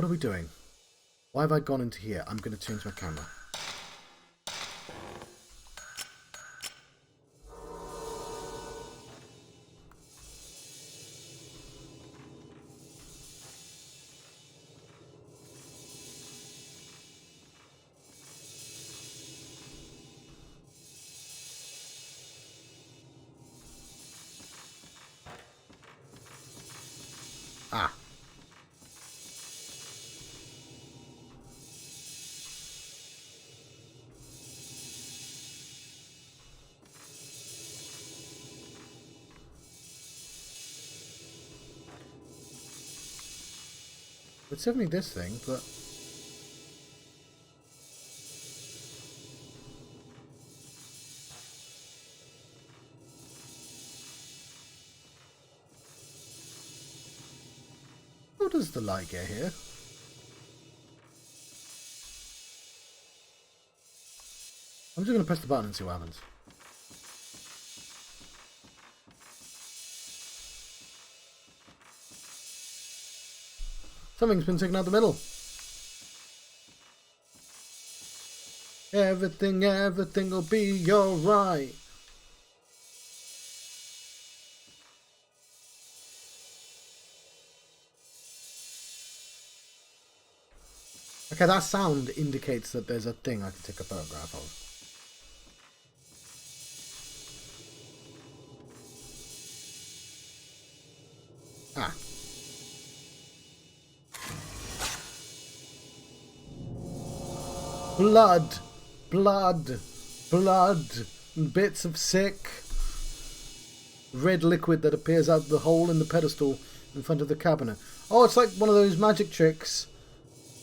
What are we doing? Why have I gone into here? I'm going to change my camera. Ah. It's definitely this thing, but... How does the light get here? I'm just going to press the button and see what happens. Something's been taken out the middle. Everything will be alright. Okay, that sound indicates that there's a thing I can take a photograph of. Ah. Blood, blood, blood, bits of sick red liquid that appears out the hole in the pedestal in front of the cabinet. Oh, it's like one of those magic tricks,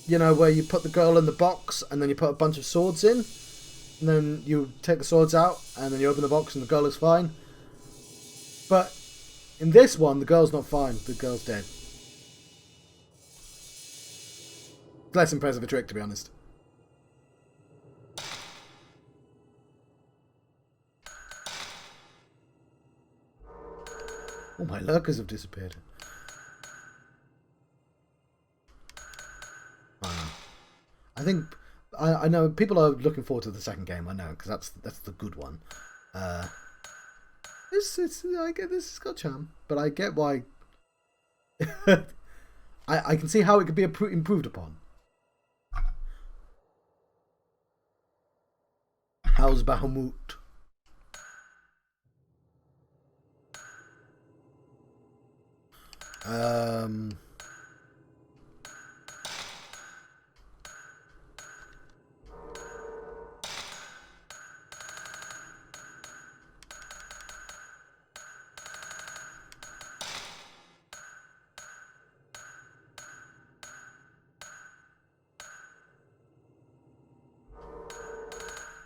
you know, where you put the girl in the box and then you put a bunch of swords in, and then you take the swords out and then you open the box and the girl is fine. But in this one, the girl's not fine. The girl's dead. Less impressive a trick, to be honest. Oh, my lurkers have disappeared. I think I know people are looking forward to the second game. I know, because that's the good one. I get this has got charm, but I get why. I can see how it could be improved upon. How's Bahamut?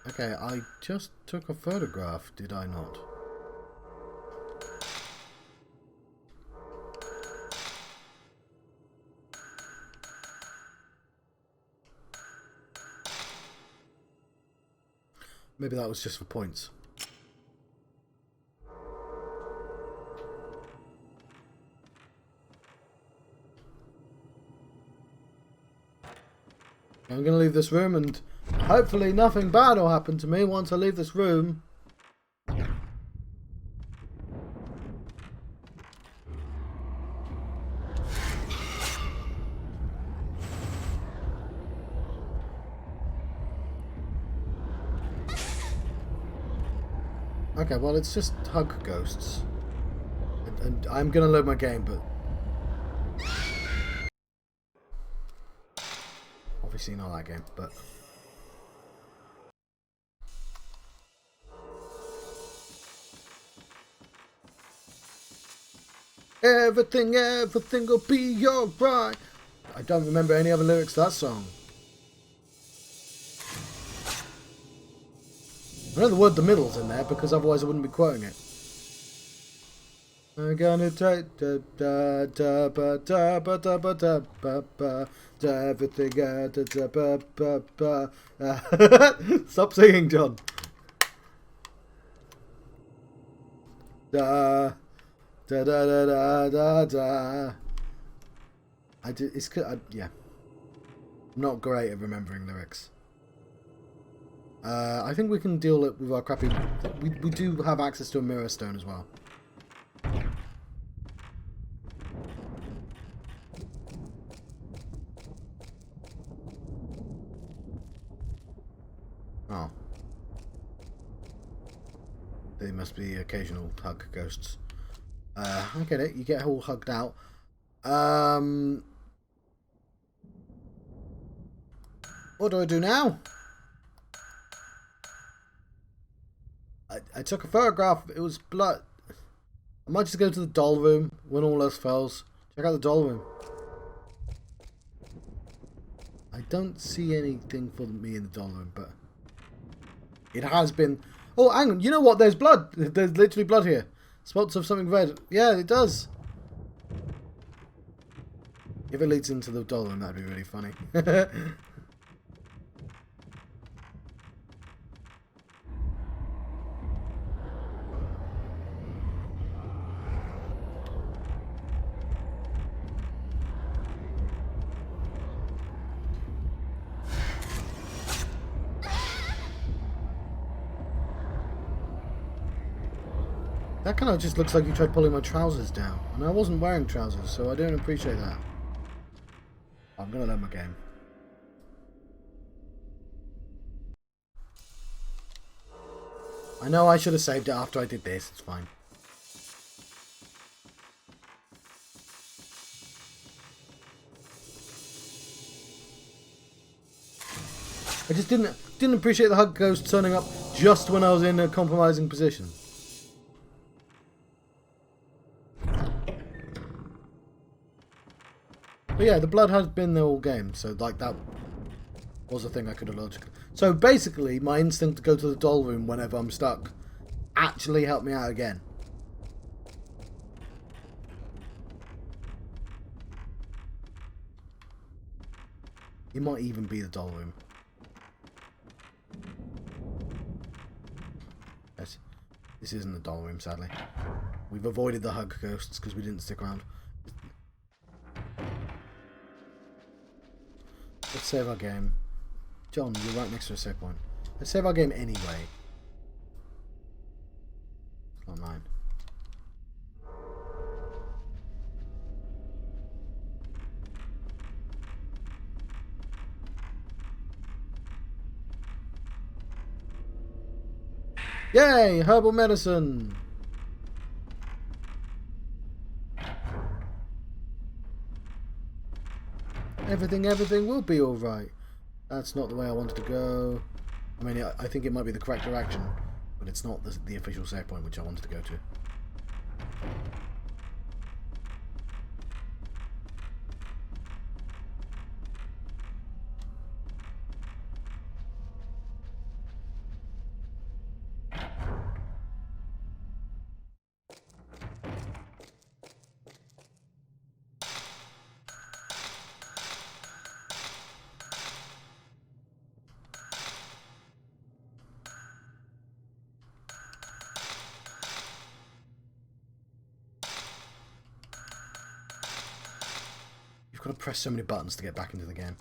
Okay, I just took a photograph, did I not? Maybe that was just for points. I'm going to leave this room and hopefully nothing bad will happen to me once I leave this room. Okay, well, it's just hug ghosts. And I'm going to load my game, but... obviously not that game, but... everything will be alright. I don't remember any other lyrics to that song. I know the word "the middle's" in there because otherwise I wouldn't be quoting it. I'm gonna take everything. Stop singing, John. Da da da da da da. I did. It's yeah. Not great at remembering lyrics. I think we can deal it with our crappy... We do have access to a mirror stone as well. Oh. They must be occasional hug ghosts. I get it. You get all hugged out. What do I do now? I took a photograph. It was blood. I might just go to the doll room when all else fails. Check out the doll room. I don't see anything for me in the doll room, but it has been... Oh, hang on. You know what? There's blood. There's literally blood here. Spots of something red. Yeah, it does. If it leads into the doll room, that'd be really funny. That kind of just looks like you tried pulling my trousers down. And I wasn't wearing trousers, so I don't appreciate that. I'm going to learn my game. I know I should have saved it after I did this. It's fine. I just didn't appreciate the hug ghost turning up just when I was in a compromising position. But yeah, the blood has been there all game, so like that was a thing I could have logically... So basically, my instinct to go to the doll room whenever I'm stuck actually helped me out again. It might even be the doll room. Yes, this isn't the doll room, sadly. We've avoided the hug ghosts because we didn't stick around. Let's save our game. John, you're right next to a save point. Let's save our game anyway. It's not mine. Yay! Herbal medicine! Everything will be alright. That's not the way I wanted to go. I mean, I think it might be the correct direction, but it's not the official save point which I wanted to go to. You've got to press so many buttons to get back into the game.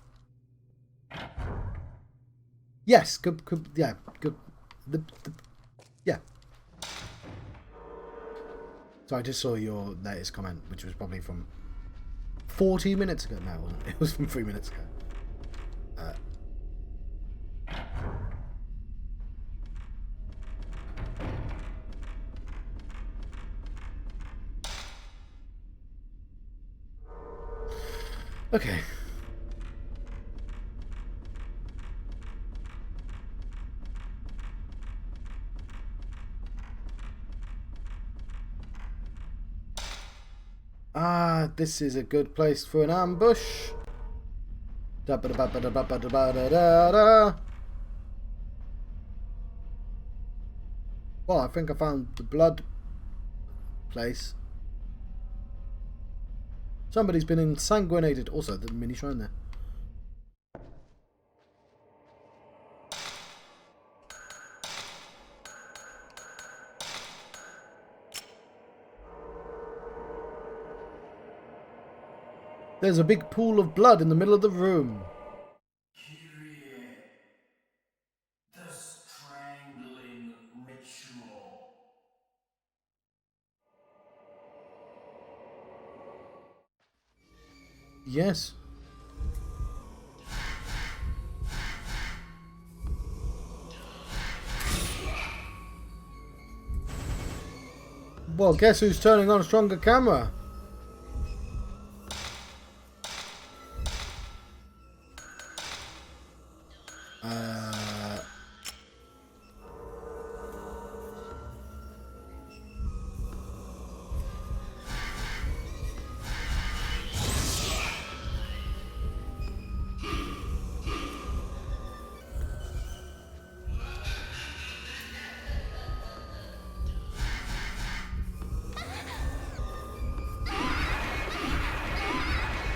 Yes, good, yeah, good. Yeah. So I just saw your latest comment, which was probably from 40 minutes ago. No, it wasn't. It was from 3 minutes ago. Okay. Ah, this is a good place for an ambush. Well, I think I found the blood place. Somebody's been insanguinated. Also, the mini shrine there. There's a big pool of blood in the middle of the room. Yes. Well, guess who's turning on a stronger camera?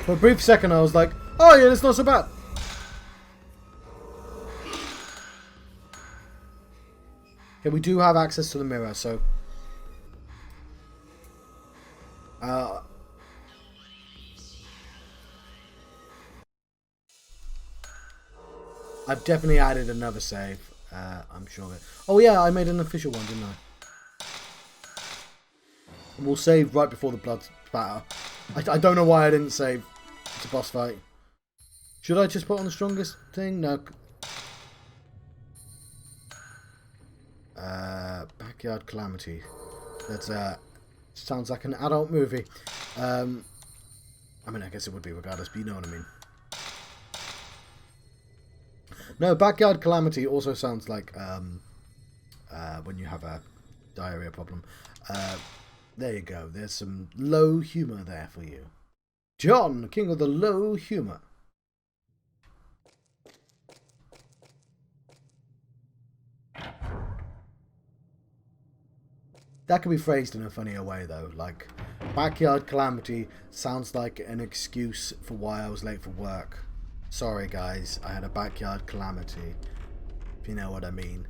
For a brief second I was like, oh yeah, it's not so bad. Okay, we do have access to the mirror, so... I've definitely added another save. I'm sure of it. Oh yeah, I made an official one, didn't I? And we'll save right before the blood spatter. I don't know why I didn't save. It's a boss fight. Should I just put on the strongest thing? No. Backyard Calamity. That's sounds like an adult movie. I mean, I guess it would be regardless, but you know what I mean. No, Backyard Calamity also sounds like when you have a diarrhea problem. There you go. There's some low humour there for you. John, king of the low humour. That can be phrased in a funnier way, though. Like, Backyard Calamity sounds like an excuse for why I was late for work. Sorry, guys. I had a backyard calamity. If you know what I mean.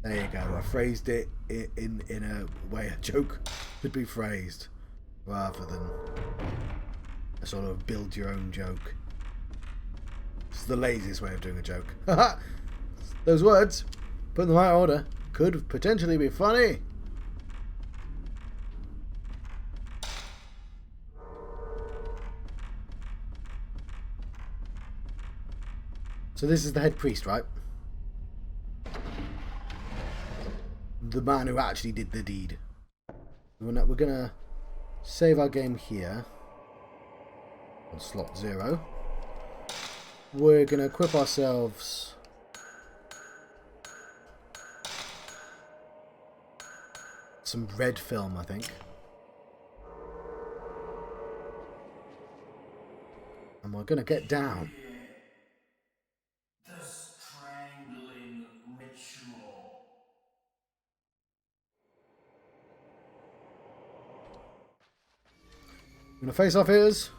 There you go. I phrased it in a way a joke could be phrased. Rather than a sort of build your own joke. It's the laziest way of doing a joke. Those words, put in the right order, could potentially be funny. So this is the head priest, right? The man who actually did the deed. We're gonna save our game here on slot 0. We're gonna equip ourselves some red film, I think. And we're gonna get down. The strangling ritual. We're gonna face off ears.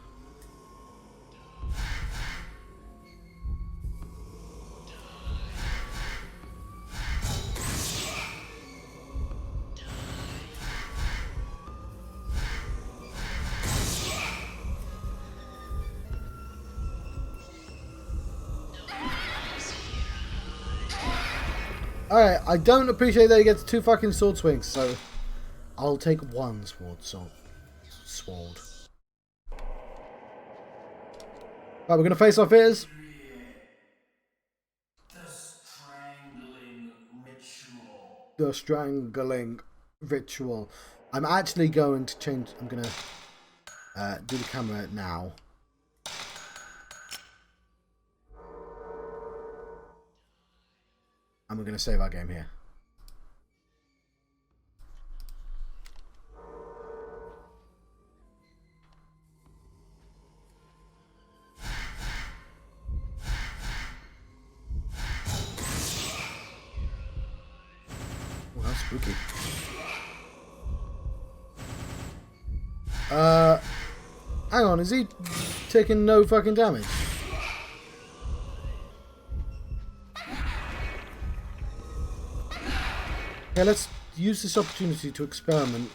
Alright, I don't appreciate that he gets 2 fucking sword swings, so I'll take 1 sword. Right, we're gonna face off ears. The strangling ritual. The strangling ritual. I'm actually going to change. I'm gonna do the camera now. And we're going to save our game here. Oh, that's spooky. Hang on, is he taking no fucking damage? Okay, let's use this opportunity to experiment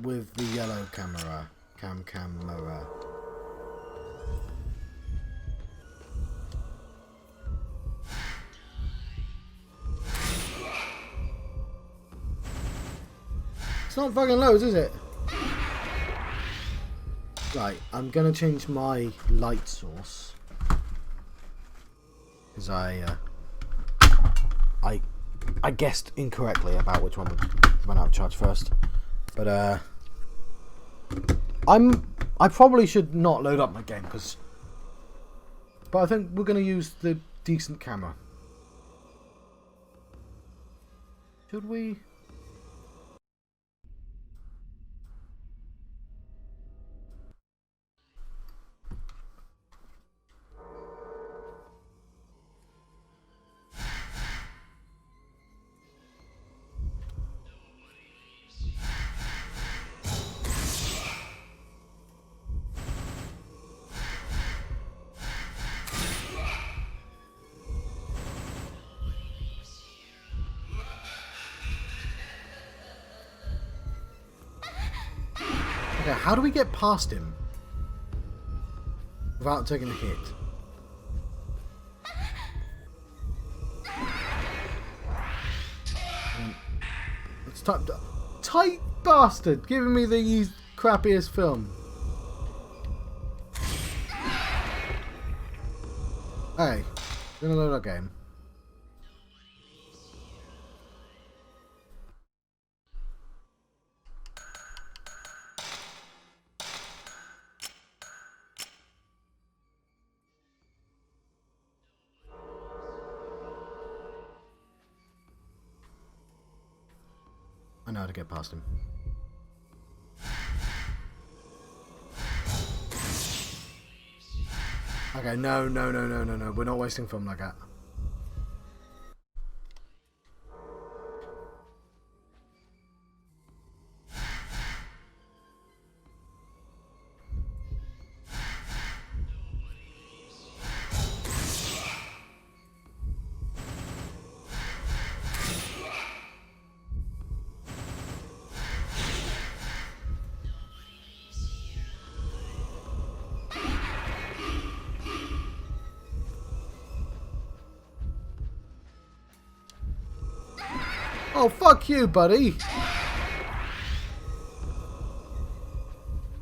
with the yellow camera. Camera. It's not fucking loads, is it? Right, I'm gonna change my light source because I guessed incorrectly about which one would run out of charge first. But I probably should not load up my game but I think we're gonna use the decent camera. Should we? Okay, how do we get past him without taking a hit? Let's type. Tight bastard! Giving me the crappiest film. Hey, gonna load our game. I know how to get past him. Okay, no. We're not wasting film like that. Oh, fuck you, buddy!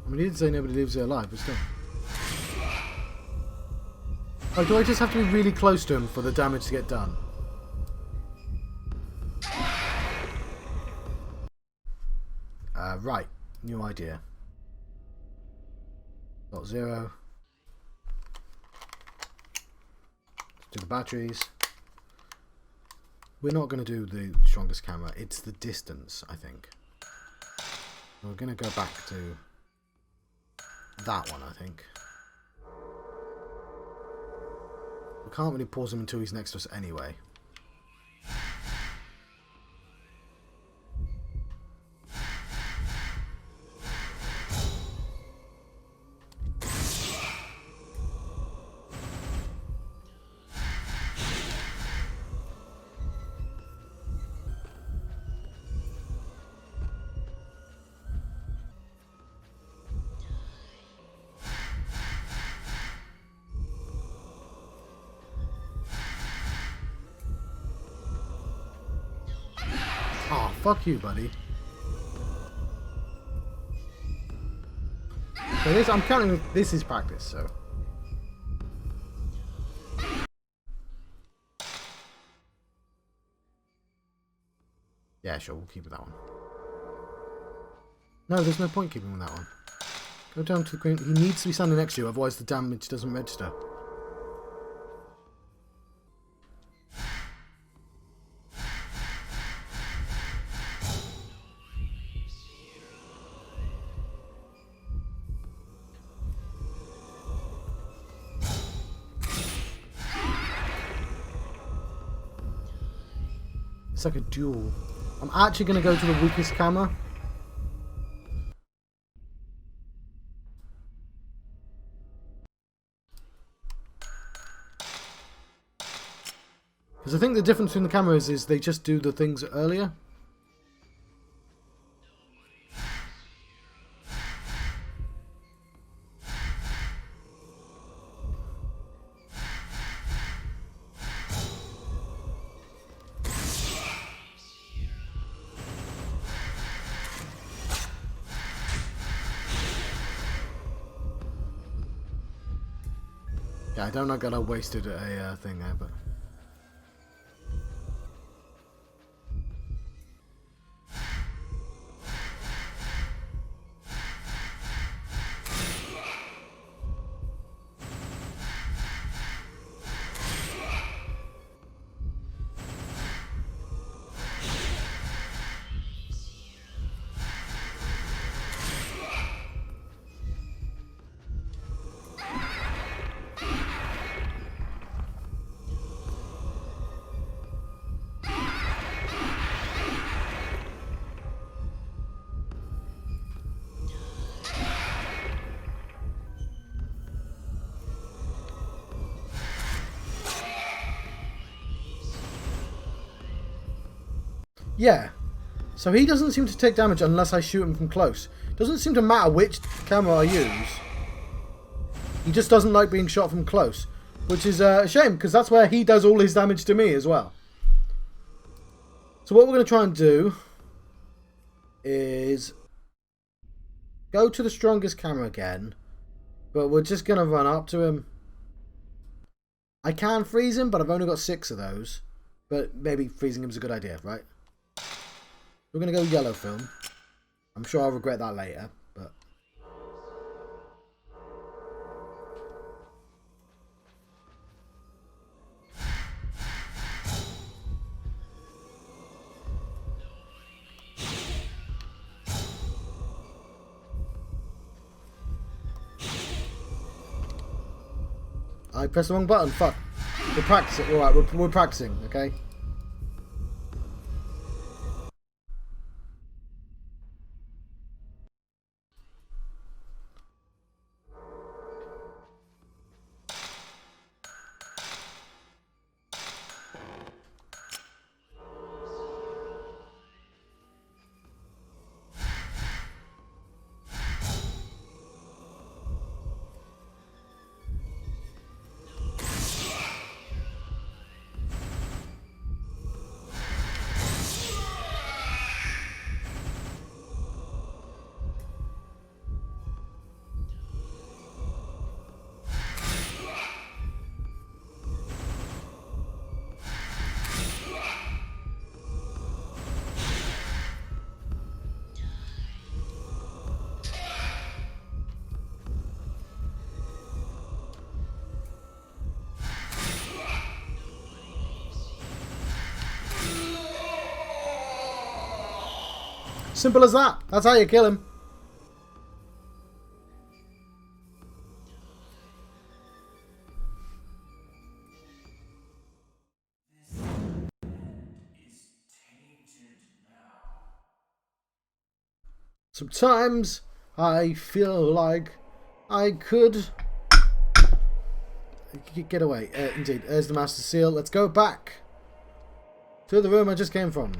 I mean, he did say nobody leaves here alive, but still. Oh, do I just have to be really close to him for the damage to get done? Right. New idea. Got 0. Let's do the batteries. We're not going to do the strongest camera. It's the distance, I think. We're going to go back to that one, I think. We can't really pause him until he's next to us anyway. Oh, fuck you, buddy. So this, I'm counting this is practice, so. Yeah, sure, we'll keep with that one. No, there's no point keeping with that one. Go down to the green. He needs to be standing next to you, otherwise the damage doesn't register. It's like a duel. I'm actually going to go to the weakest camera. Because I think the difference between the cameras is they just do the things earlier. Yeah, I don't know that I wasted a thing there, but... Yeah. So he doesn't seem to take damage unless I shoot him from close. Doesn't seem to matter which camera I use. He just doesn't like being shot from close. Which is a shame, because that's where he does all his damage to me as well. So what we're going to try and do is go to the strongest camera again. But we're just going to run up to him. I can freeze him, but I've only got 6 of those. But maybe freezing him is a good idea, right? We're going to go yellow film. I'm sure I'll regret that later, but... I pressed the wrong button, fuck. We're practicing, alright, we're practicing, okay? Simple as that. That's how you kill him. Sometimes I feel like I could get away. Indeed, there's the master seal. Let's go back to the room I just came from.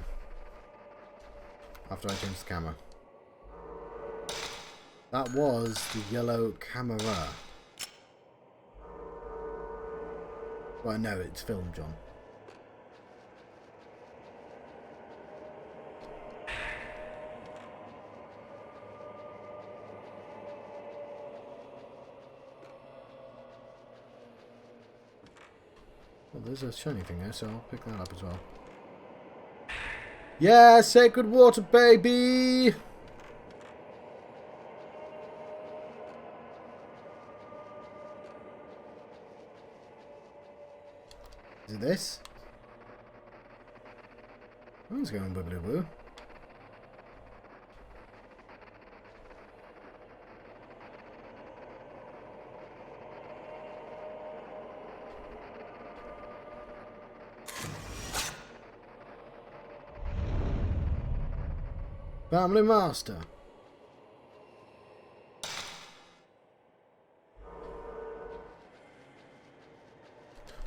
After I changed the camera. That was the yellow camera. Well, no, it's film, John. Well, there's a shiny thing there, so I'll pick that up as well. Yeah, sacred water, baby! Is it this? Mine's going wibbly woo. Family Master.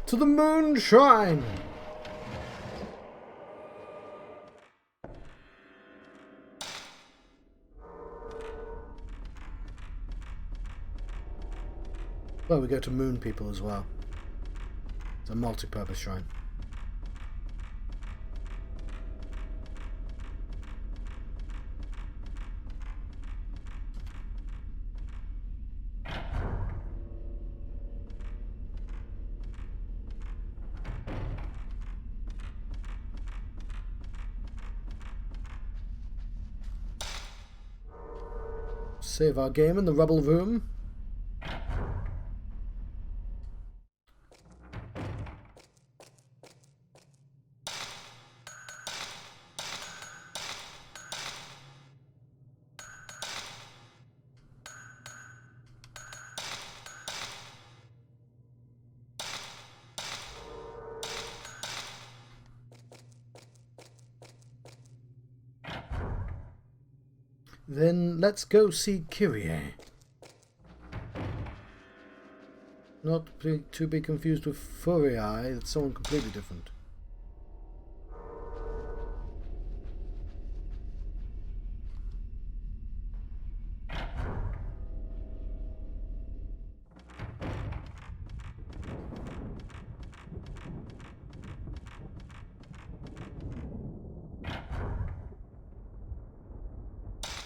To the Moon Shrine. Well, we go to Moon People as well. It's a multi-purpose shrine. Save our game in the rubble room. Then let's go see Kirie. Not to be confused with Furii, it's someone completely different.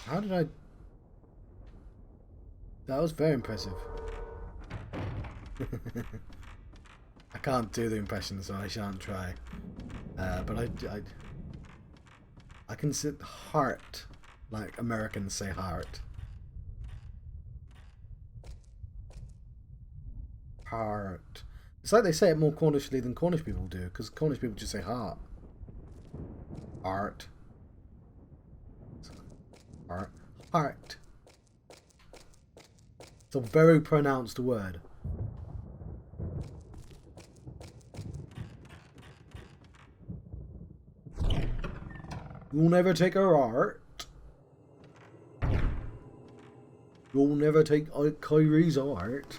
How did I... That was very impressive. I can't do the impression, so I shan't try. But I can say heart, like Americans say heart. Heart. It's like they say it more Cornishly than Cornish people do, because Cornish people just say heart. Heart. Heart. Heart. It's a very pronounced word. You'll never take our art. You'll never take Kirie's art.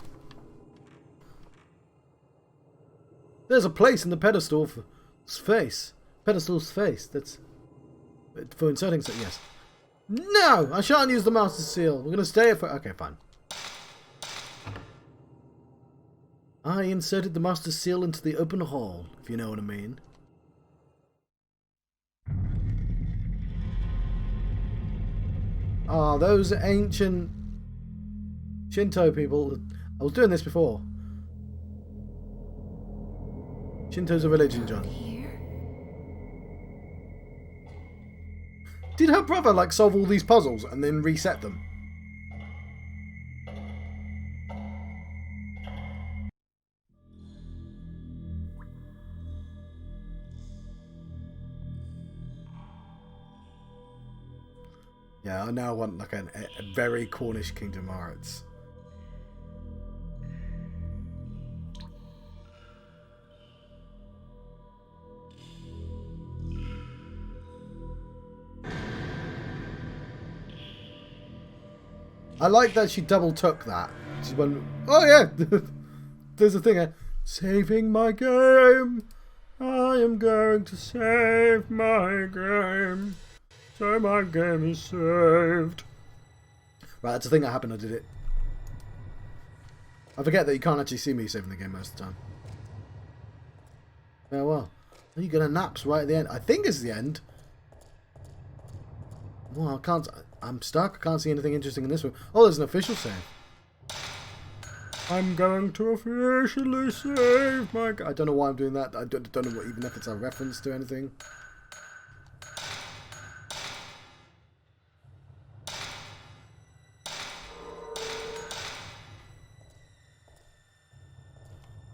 There's a place in the pedestal's face. Pedestal's face. That's for inserting something. Yes. No, I shan't use the master seal. We're gonna stay for. Okay, fine. I inserted the master seal into the open hall, if you know what I mean. Ah, those ancient Shinto people. I was doing this before. Shinto's a religion, John. Did her brother, like, solve all these puzzles and then reset them? Yeah, I now want, like, a very Cornish Kingdom Hearts. I like that she double took that. She went, oh yeah, there's a thing here. Saving my game. I am going to save my game. So my game is saved. Right, that's a thing that happened, I did it. I forget that you can't actually see me saving the game most of the time. Yeah, well. Are you gonna naps right at the end? I think it's the end. Well, I can't... I'm stuck. I can't see anything interesting in this one. Oh, there's an official save. I'm going to officially save my... I don't know why I'm doing that. I don't know what, even if it's a reference to anything.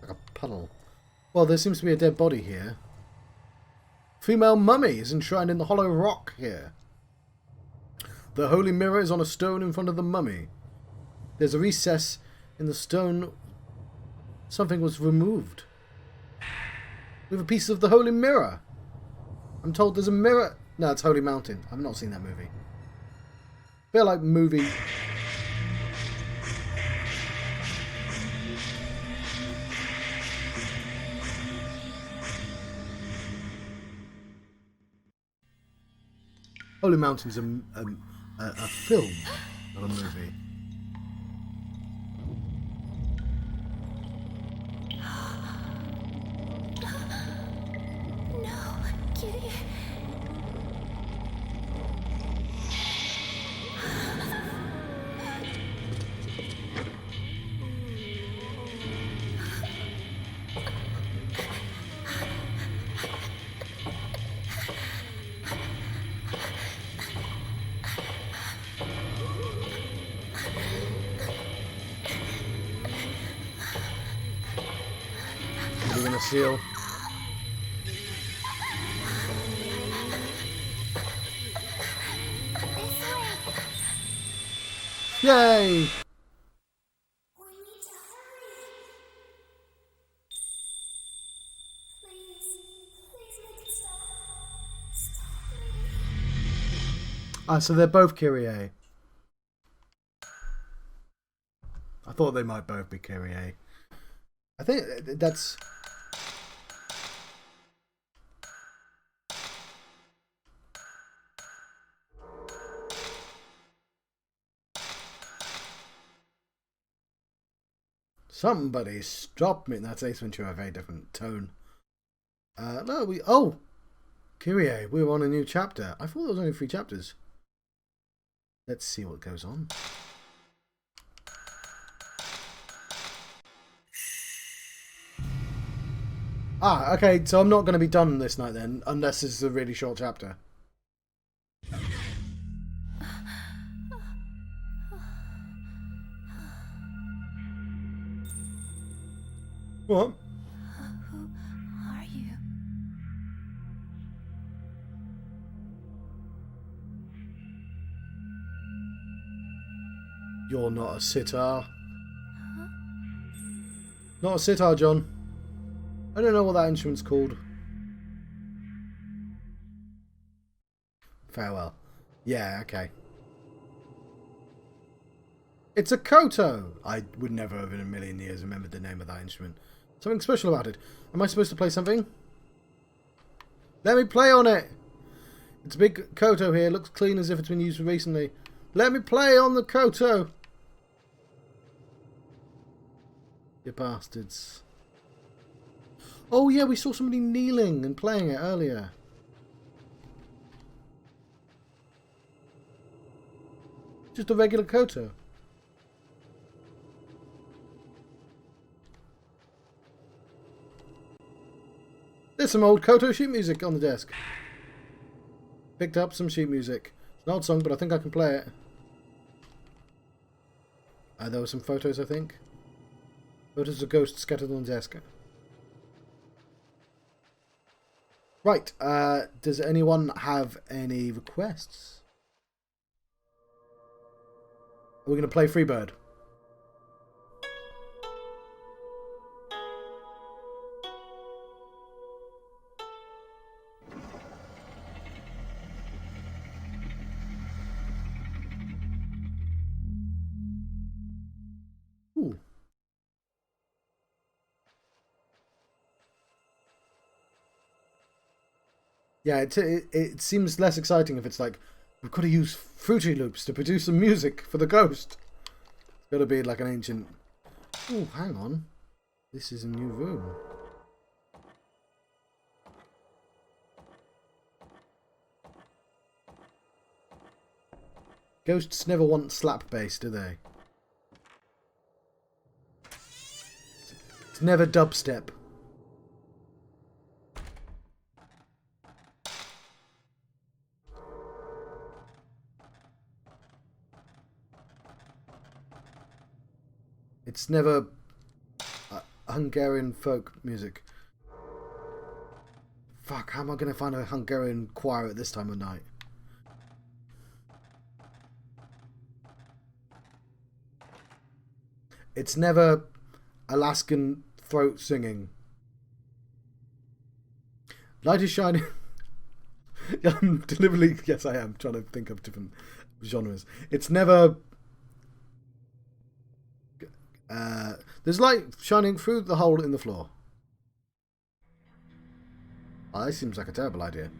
Like a puddle. Well, there seems to be a dead body here. Female mummy is enshrined in the hollow rock here. The holy mirror is on a stone in front of the mummy. There's a recess in the stone. Something was removed. We have a piece of the holy mirror. I'm told there's a mirror. No, it's Holy Mountain. I've not seen that movie. Feel like movie. Holy Mountain's a film, not a movie. No, Kirie. a seal. Yay! Ah, so they're both Kirie. I thought they might both be Kirie. I think that's... Somebody stop me. That's Ace Ventura, a very different tone. No, we... Oh! Kirie, we're on a new chapter. I thought there was only 3 chapters. Let's see what goes on. Ah, okay, so I'm not going to be done this night then, unless this is a really short chapter. What? Who are you? You're not a sitar. Huh? Not a sitar, John. I don't know what that instrument's called. Farewell. Yeah, okay. It's a koto! I would never have in a million years remembered the name of that instrument. Something special about it. Am I supposed to play something? Let me play on it! It's a big koto here. Looks clean as if it's been used recently. Let me play on the koto! You bastards. Oh yeah, we saw somebody kneeling and playing it earlier. Just a regular koto. There's some old koto sheet music on the desk. Picked up some sheet music. It's an old song, but I think I can play it. There were some photos, I think. Photos of ghosts scattered on the desk. Right, does anyone have any requests? Are we going to play Freebird? Ooh. Yeah, it seems less exciting if it's like, we've got to use Fruity Loops to produce some music for the ghost. It's got to be like an ancient... Oh, hang on. This is a new room. Ghosts never want slap bass, do they? It's never dubstep. It's never Hungarian folk music. Fuck, how am I going to find a Hungarian choir at this time of night? It's never Alaskan throat singing. Light is shining. I'm deliberately... Yes, I am trying to think of different genres. It's never... there's light shining through the hole in the floor. Oh, that seems like a terrible idea.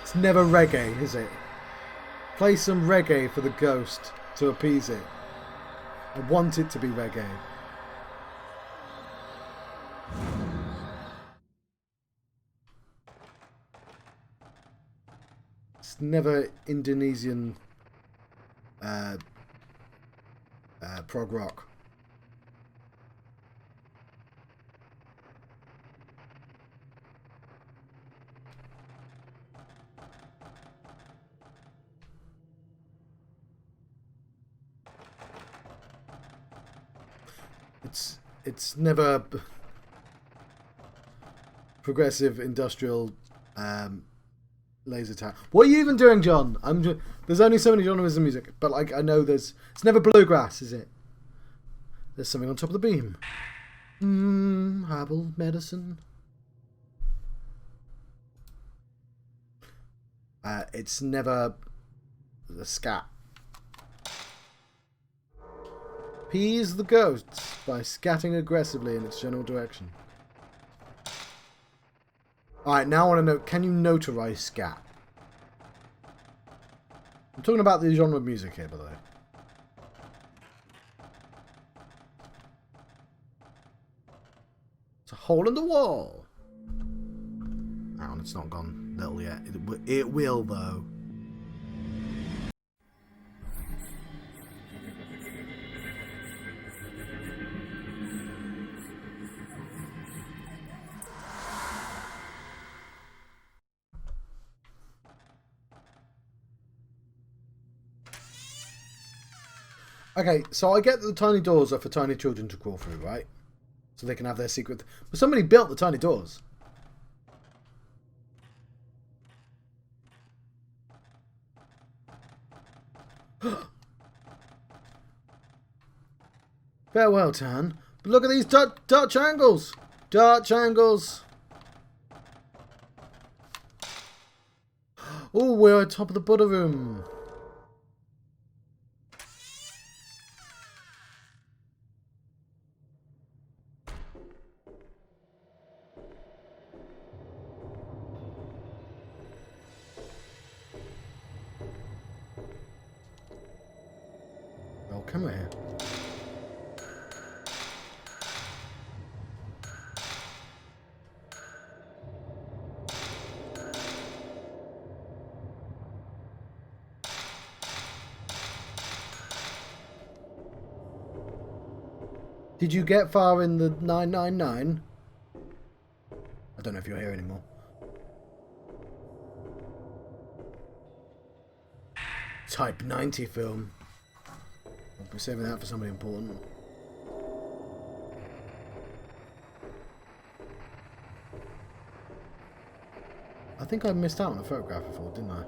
It's never reggae, is it? Play some reggae for the ghost to appease it. I want it to be reggae. It's never Indonesian prog rock. It's never progressive industrial laser tag. What are you even doing, John? There's only so many genres of music, but like I know it's never bluegrass, is it? There's something on top of the beam. Herbal medicine. It's never the scat. Appease the ghosts by scatting aggressively in its general direction. Alright, now I want to know, can you notarize scat? I'm talking about the genre of music here, by the way. It's a hole in the wall. Hang on, it's not gone little yet. It will, though. Okay, so I get that the tiny doors are for tiny children to crawl through, right? So they can have their secret. But somebody built the tiny doors. Farewell, Tan. But look at these Dutch angles. Dutch angles. Oh, we're at top of the Buddha room. Oh, come here. Did you get far in the 999? I don't know if you're here anymore. Type 90 film. I'll be saving that for somebody important. I think I missed out on a photograph before, didn't I?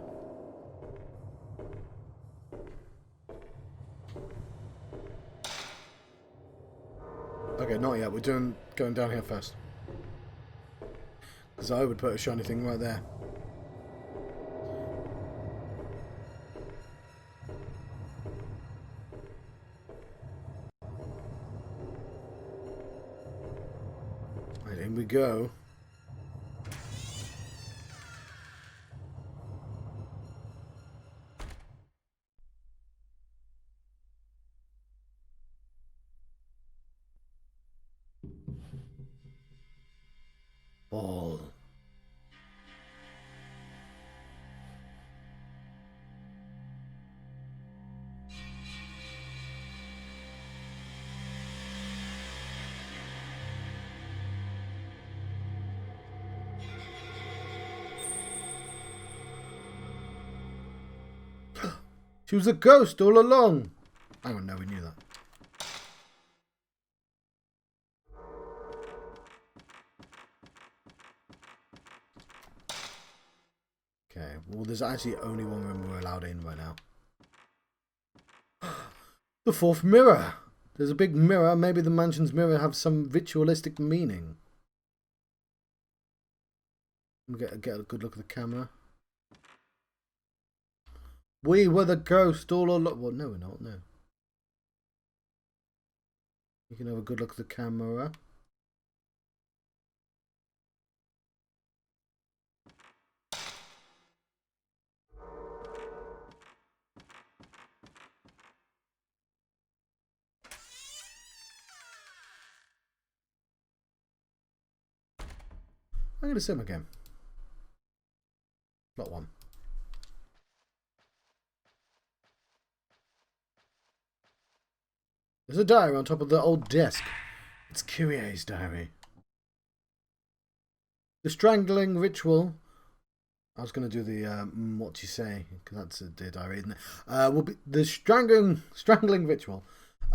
Okay, not yet. We're going down here first. Because I would put a shiny thing right there. Right, in we go. Ball. She was a ghost all along. Hang on, no, we knew that. Okay, well, there's actually only one room we're allowed in right now. The fourth mirror. There's a big mirror. Maybe the mansion's mirror have some ritualistic meaning. Get a good look at the camera. We were the ghost all along. Well, no, we're not. No. You can have a good look at the camera. I'm going to sim again. Not one. There's a diary on top of the old desk. It's Kirie's diary. The strangling ritual. I was going to do the what you say, because that's a diary, isn't it? Will be the strangling ritual.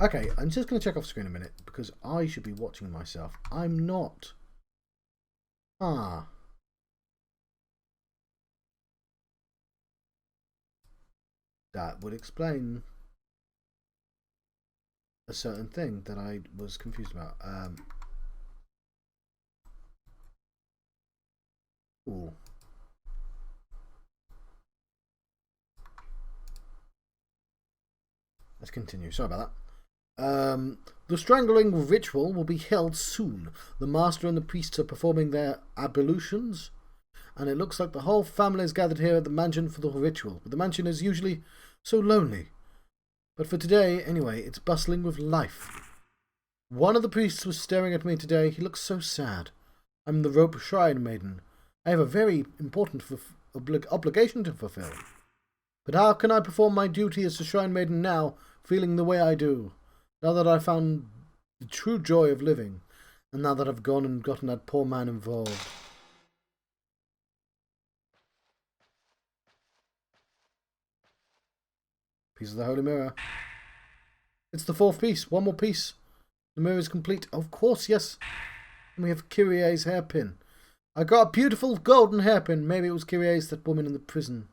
Okay, I'm just going to check off screen a minute because I should be watching myself. I'm not. Ah. That would explain a certain thing that I was confused about. Ooh. Let's continue. Sorry about that. The strangling ritual will be held soon. The master and the priests are performing their ablutions, and it looks like the whole family is gathered here at the mansion for the ritual. But the mansion is usually so lonely. But for today, anyway, it's bustling with life. One of the priests was staring at me today. He looks so sad. I'm the rope Shrine Maiden. I have a very important obligation to fulfill. But how can I perform my duty as the Shrine Maiden now, feeling the way I do? Now that I've found the true joy of living, and now that I've gone and gotten that poor man involved. Piece of the Holy Mirror. It's the fourth piece. One more piece. The mirror is complete. Of course, yes. And we have Kirie's hairpin. I got a beautiful golden hairpin. Maybe it was Kirie's, that woman in the prison.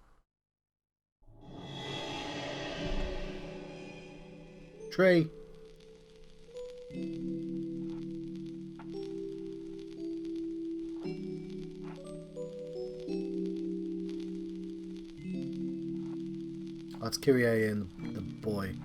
Tree. That's Kirie and the boy.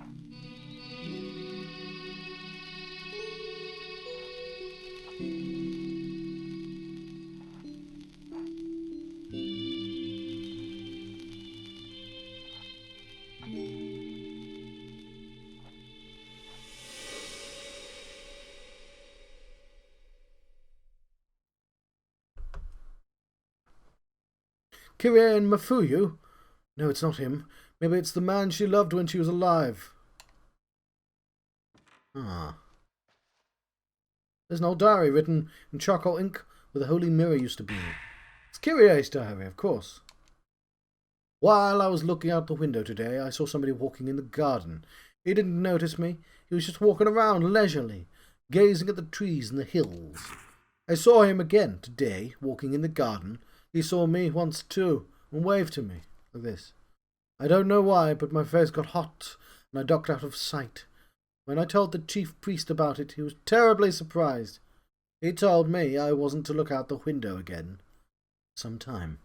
Kirie and Mafuyu? No, it's not him. Maybe it's the man she loved when she was alive. Ah. There's an old diary written in charcoal ink where the holy mirror used to be. It's Kirie's diary, of course. While I was looking out the window today, I saw somebody walking in the garden. He didn't notice me. He was just walking around leisurely, gazing at the trees and the hills. I saw him again today, walking in the garden. He saw me once too, and waved to me, like this. I don't know why, but my face got hot, and I ducked out of sight. When I told the chief priest about it, he was terribly surprised. He told me I wasn't to look out the window again. Some time.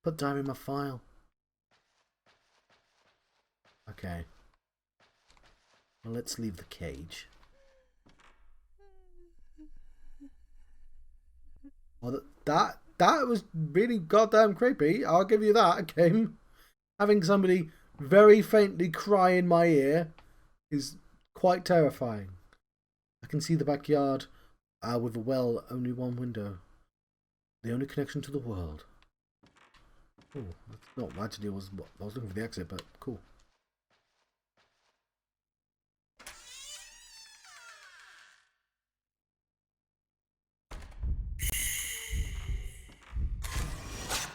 Put diary in my file. Okay. Well, let's leave the cage. Well, that was really goddamn creepy. I'll give you that, game. Having somebody very faintly cry in my ear is quite terrifying. I can see the backyard with a well, only one window. The only connection to the world. Oh, that's not actually I was looking for the exit, but cool.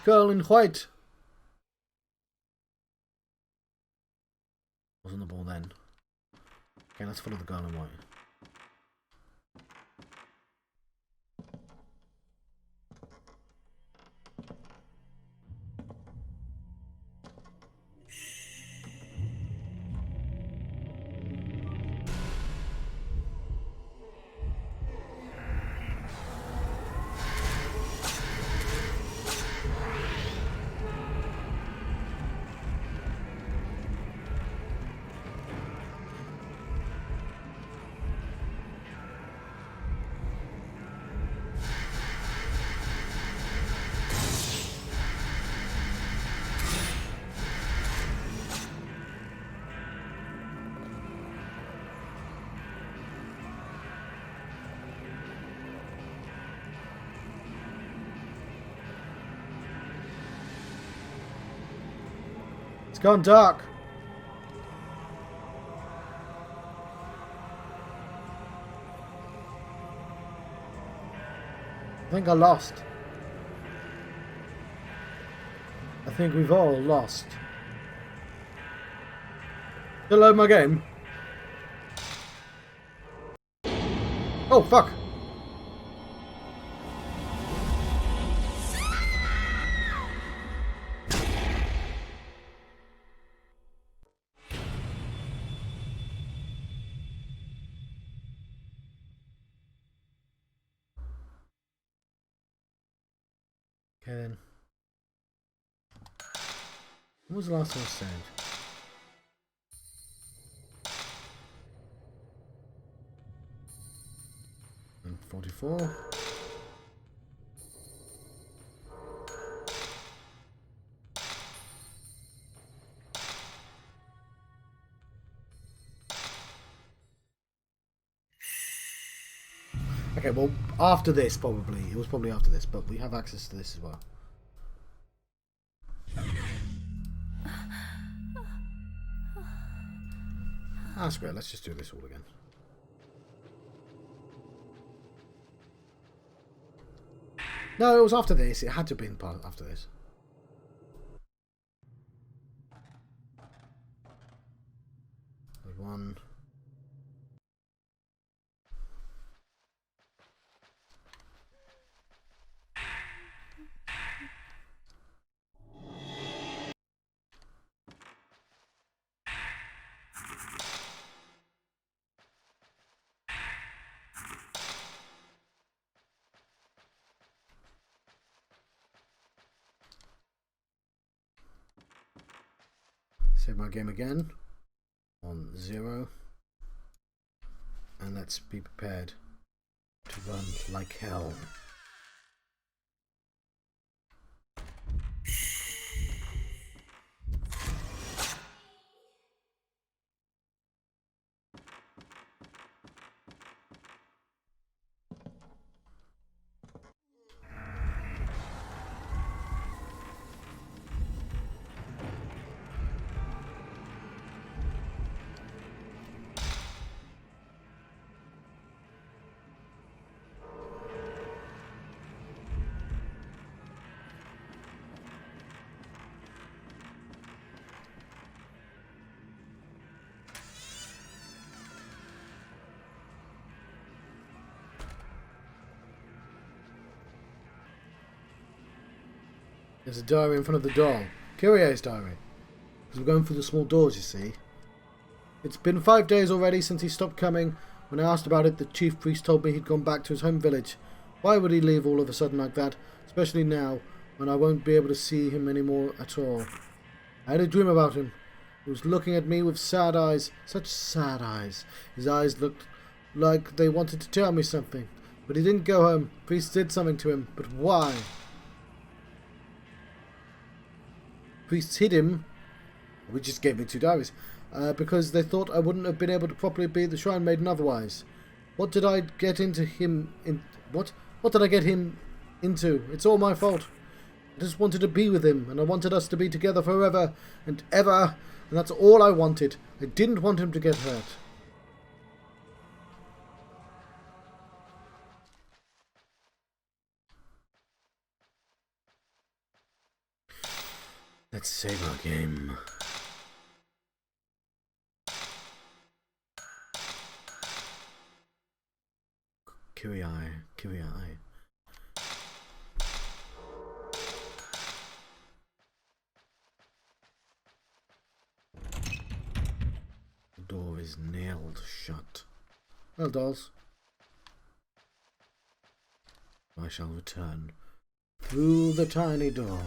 Girl in white. Wasn't the ball then. Okay, let's follow the girl in white. It's gone dark. I think I lost. I think we've all lost. Still load my game? Oh, fuck! Okay then. When was the last one I saved? And 44. Okay, well, after this, probably. It was probably after this, but we have access to this as well. That's great. Let's just do this all again. No, it was after this. It had to have been part after this. One. Save my game again on 0, and let's be prepared to run like hell. There's a diary in front of the door. Kirie's diary. Because we're going through the small doors, you see. It's been 5 days already since he stopped coming. When I asked about it, the chief priest told me he'd gone back to his home village. Why would he leave all of a sudden like that? Especially now, when I won't be able to see him anymore at all. I had a dream about him. He was looking at me with sad eyes. Such sad eyes. His eyes looked like they wanted to tell me something. But he didn't go home. Priest did something to him. But why? Priests hid him, which just gave me 2 diaries, because they thought I wouldn't have been able to properly be the Shrine Maiden otherwise. What did I get into him in? What did I get him into? It's all my fault. I just wanted to be with him, and I wanted us to be together forever and ever, and that's all I wanted. I didn't want him to get hurt. Let's save our game. Kirie. The door is nailed shut. Well, dolls. I shall return through the tiny door.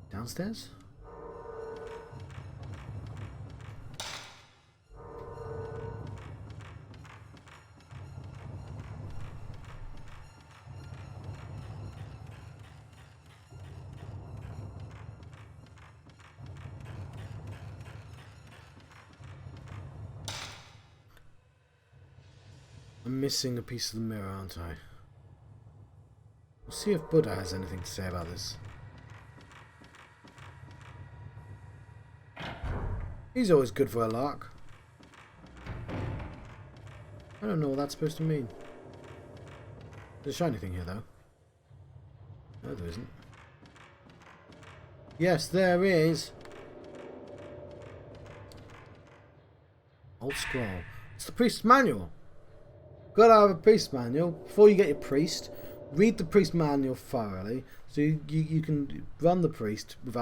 Downstairs? I'm missing a piece of the mirror, aren't I? We'll see if Buddha has anything to say about this. He's always good for a lark. I don't know what that's supposed to mean. There's a shiny thing here, though. No, there isn't. Yes, there is. Old scroll. It's the priest's manual. Gotta have a priest manual. Before you get your priest, read the priest manual thoroughly so you can run the priest with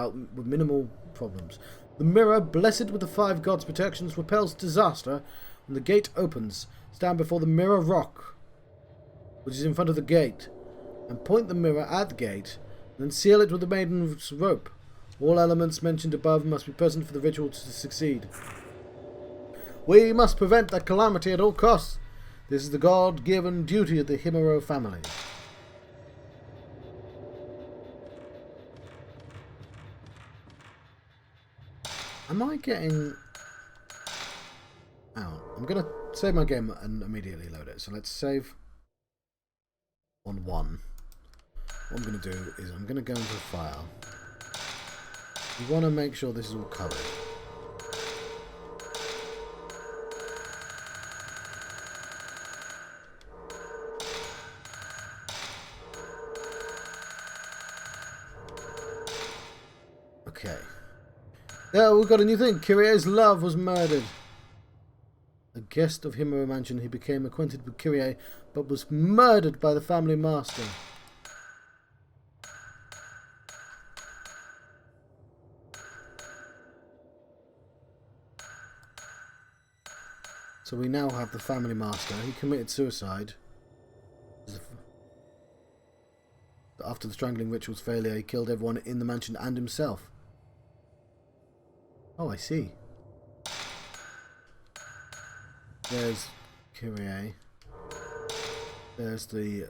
minimal problems. The mirror, blessed with the 5 gods' protections, repels disaster when the gate opens. Stand before the mirror rock, which is in front of the gate, and point the mirror at the gate, then seal it with the maiden's rope. All elements mentioned above must be present for the ritual to succeed. We must prevent that calamity at all costs. This is the God-given duty of the Himuro family. Am I getting... Hang on. I'm going to save my game and immediately load it. So let's save on 1. What I'm going to do is I'm going to go into the file. We want to make sure this is all covered. Okay. Yeah, we've got a new thing. Kirie's love was murdered. A guest of Himuro Mansion, he became acquainted with Kirie, but was murdered by the family master. So we now have the family master. He committed suicide. After the strangling ritual's failure, he killed everyone in the mansion and himself. Oh, I see. There's Kirie. There's the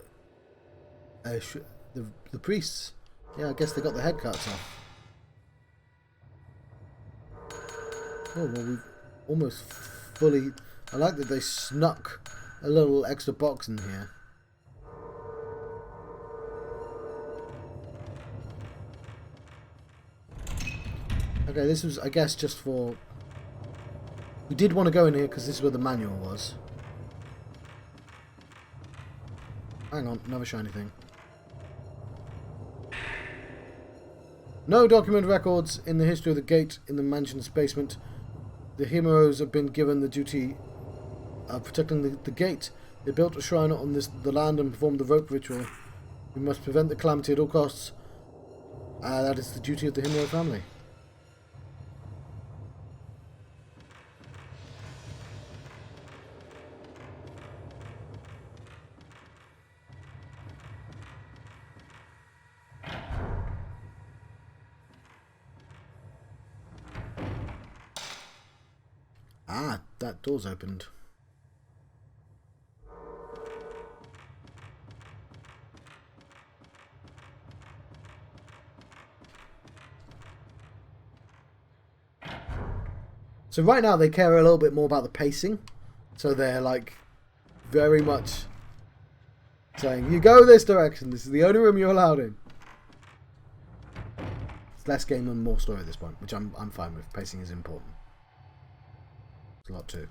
priests. Yeah, I guess they got the head cuts off. Oh, well, we've almost fully... I like that they snuck a little extra box in here. Okay, this was, I guess, just for... We did want to go in here because this is where the manual was. Hang on, another shiny thing. No document records in the history of the gate in the mansion's basement. The Himuros have been given the duty of protecting the gate. They built a shrine on the land and performed the rope ritual. We must prevent the calamity at all costs. That is the duty of the Himuro family. Ah, that door's opened. So right now they care a little bit more about the pacing. So they're like very much saying, you go this direction, this is the only room you're allowed in. It's less game and more story at this point, which I'm fine with. Pacing is important. It's a lot too.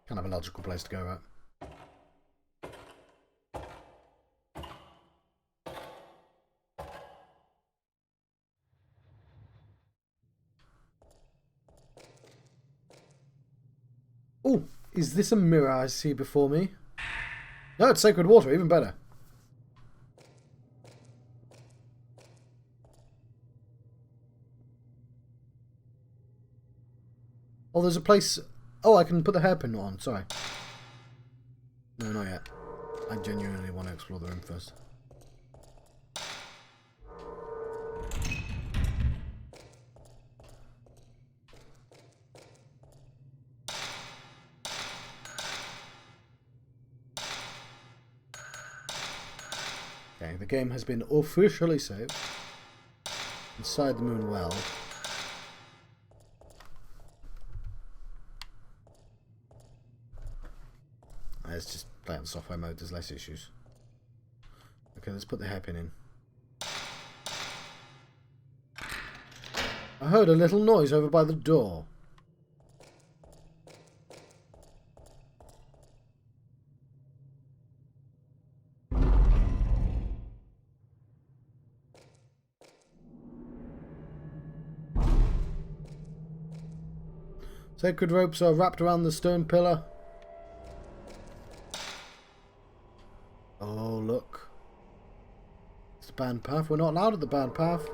Kind of a logical place to go, right? Oh, is this a mirror I see before me? No, it's sacred water, even better. Oh, there's a place... Oh, I can put the hairpin on, sorry. No, not yet. I genuinely want to explore the room first. the game has been officially saved. Inside the moon well. Let's just play on software mode, there's less issues. Okay, let's put the hairpin in. I heard a little noise over by the door. Sacred ropes are wrapped around the stone pillar. Oh, look. It's the band path. We're not allowed at the band path.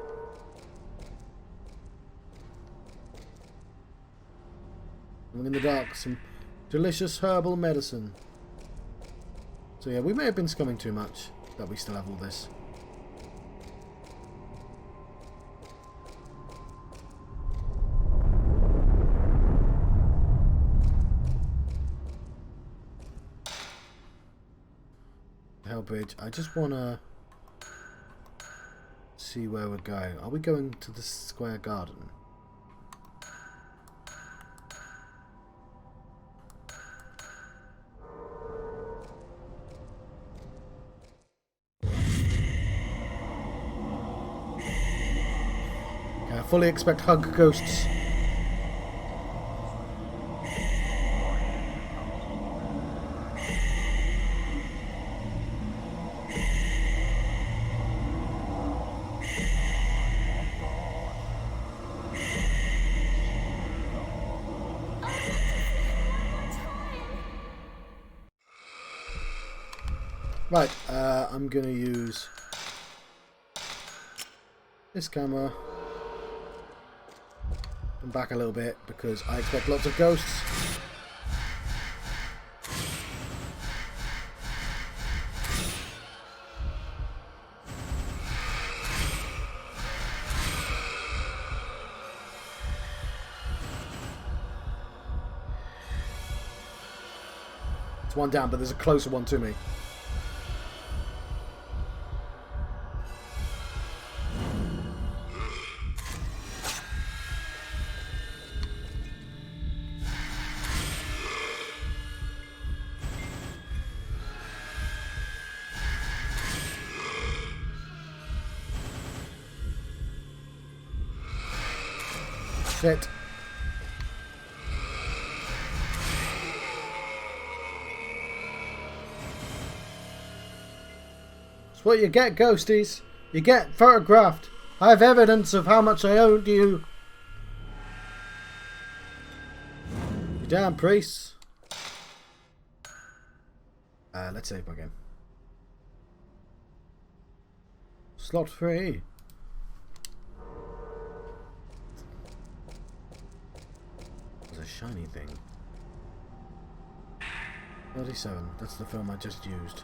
Something in the dark. Some delicious herbal medicine. So yeah, we may have been scumming too much that we still have all this. Bridge. I just want to see where we're going. Are we going to the square garden? Okay, I fully expect hug ghosts. Right, I'm going to use this camera and back a little bit because I expect lots of ghosts. It's one down, but there's a closer one to me. Shit. That's what you get, ghosties. You get photographed. I have evidence of how much I owed you. You damn priests. Let's save my game. Slot 3. There's a shiny thing. 37. That's the film I just used.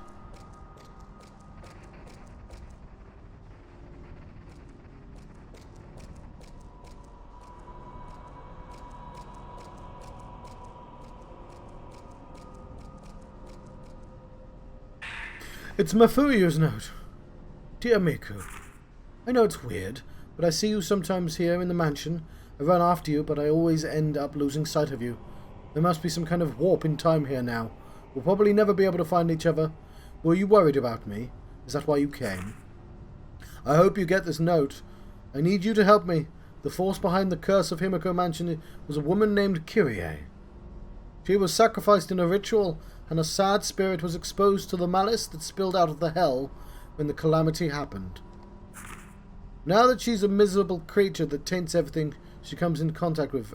It's Mafuyu's note. Dear Miku, I know it's weird, but I see you sometimes here in the mansion. I run after you, but I always end up losing sight of you. There must be some kind of warp in time here now. We'll probably never be able to find each other. Were you worried about me? Is that why you came? I hope you get this note. I need you to help me. The force behind the curse of Himuro Mansion was a woman named Kirie. She was sacrificed in a ritual, and a sad spirit was exposed to the malice that spilled out of the hell when the calamity happened. Now that she's a miserable creature that taints everything she comes in contact with...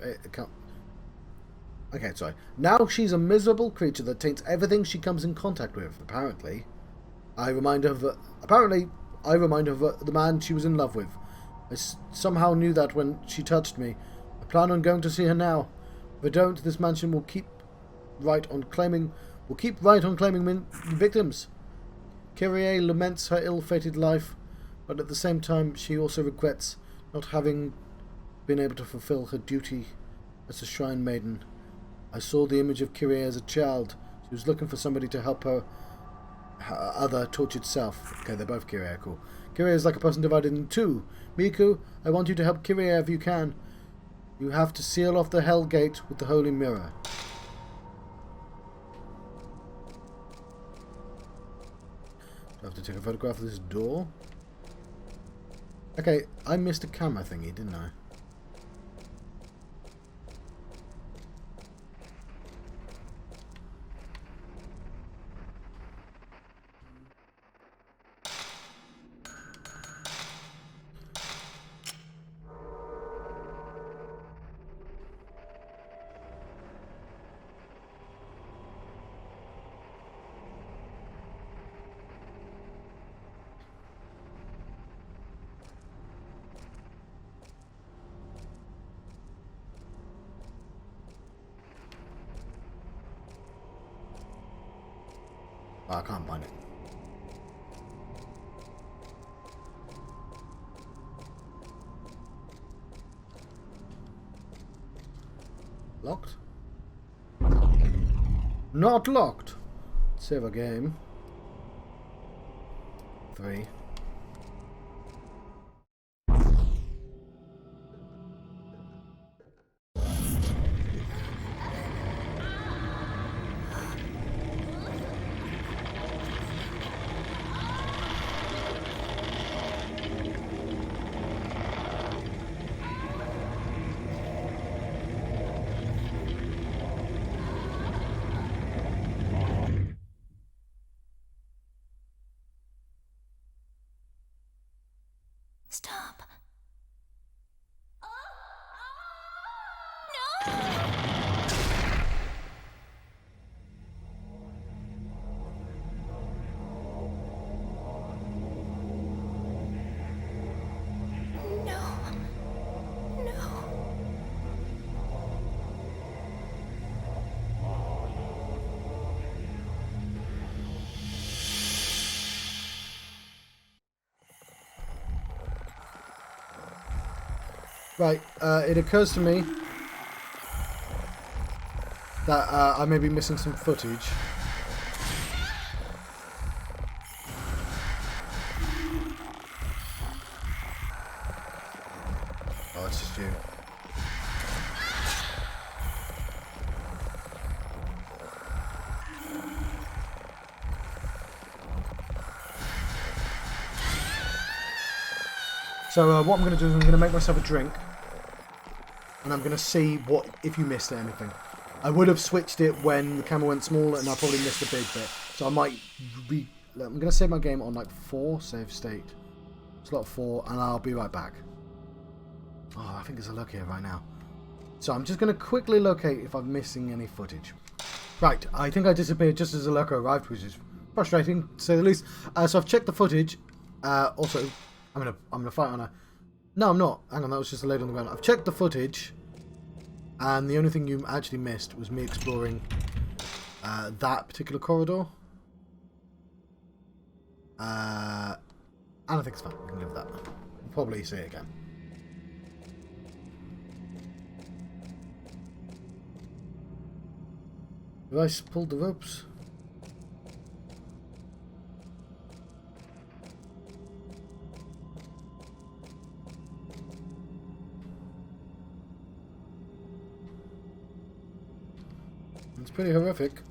Now she's a miserable creature that taints everything she comes in contact with, apparently. I remind her of the man she was in love with. I somehow knew that when she touched me. I plan on going to see her now. If I don't, this mansion will keep right on claiming victims. Kirie laments her ill-fated life, but at the same time she also regrets not having been able to fulfill her duty as a Shrine Maiden. I saw the image of Kirie as a child. She was looking for somebody to help her her other tortured self. Okay, they're both Kirie. Cool. Kirie is like a person divided in two. Miku, I want you to help Kirie if you can. You have to seal off the Hell Gate with the Holy Mirror. Do I have to take a photograph of this door? Okay, I missed a camera thingy, didn't I? Oh, I can't find it. Locked? Not locked. Save a game. 3. Stop. No. No. Right, it occurs to me that I may be missing some footage. Oh, it's just you. So what I'm going to do is I'm going to make myself a drink. And I'm going to see what if you missed anything. I would have switched it when the camera went small and I probably missed a big bit. So I might I'm going to save my game on like 4, save state. Slot 4, and I'll be right back. Oh, I think there's a look here right now. So I'm just going to quickly locate if I'm missing any footage. Right, I think I disappeared just as the lurker arrived, which is frustrating to say the least. So I've checked the footage. Also, I'm gonna fight on a... No, I'm not. Hang on, that was just a lady on the ground. I've checked the footage, and the only thing you actually missed was me exploring that particular corridor. And I think it's fine. We can live with that. We'll probably see it again. Have I pulled the ropes? It's pretty horrific.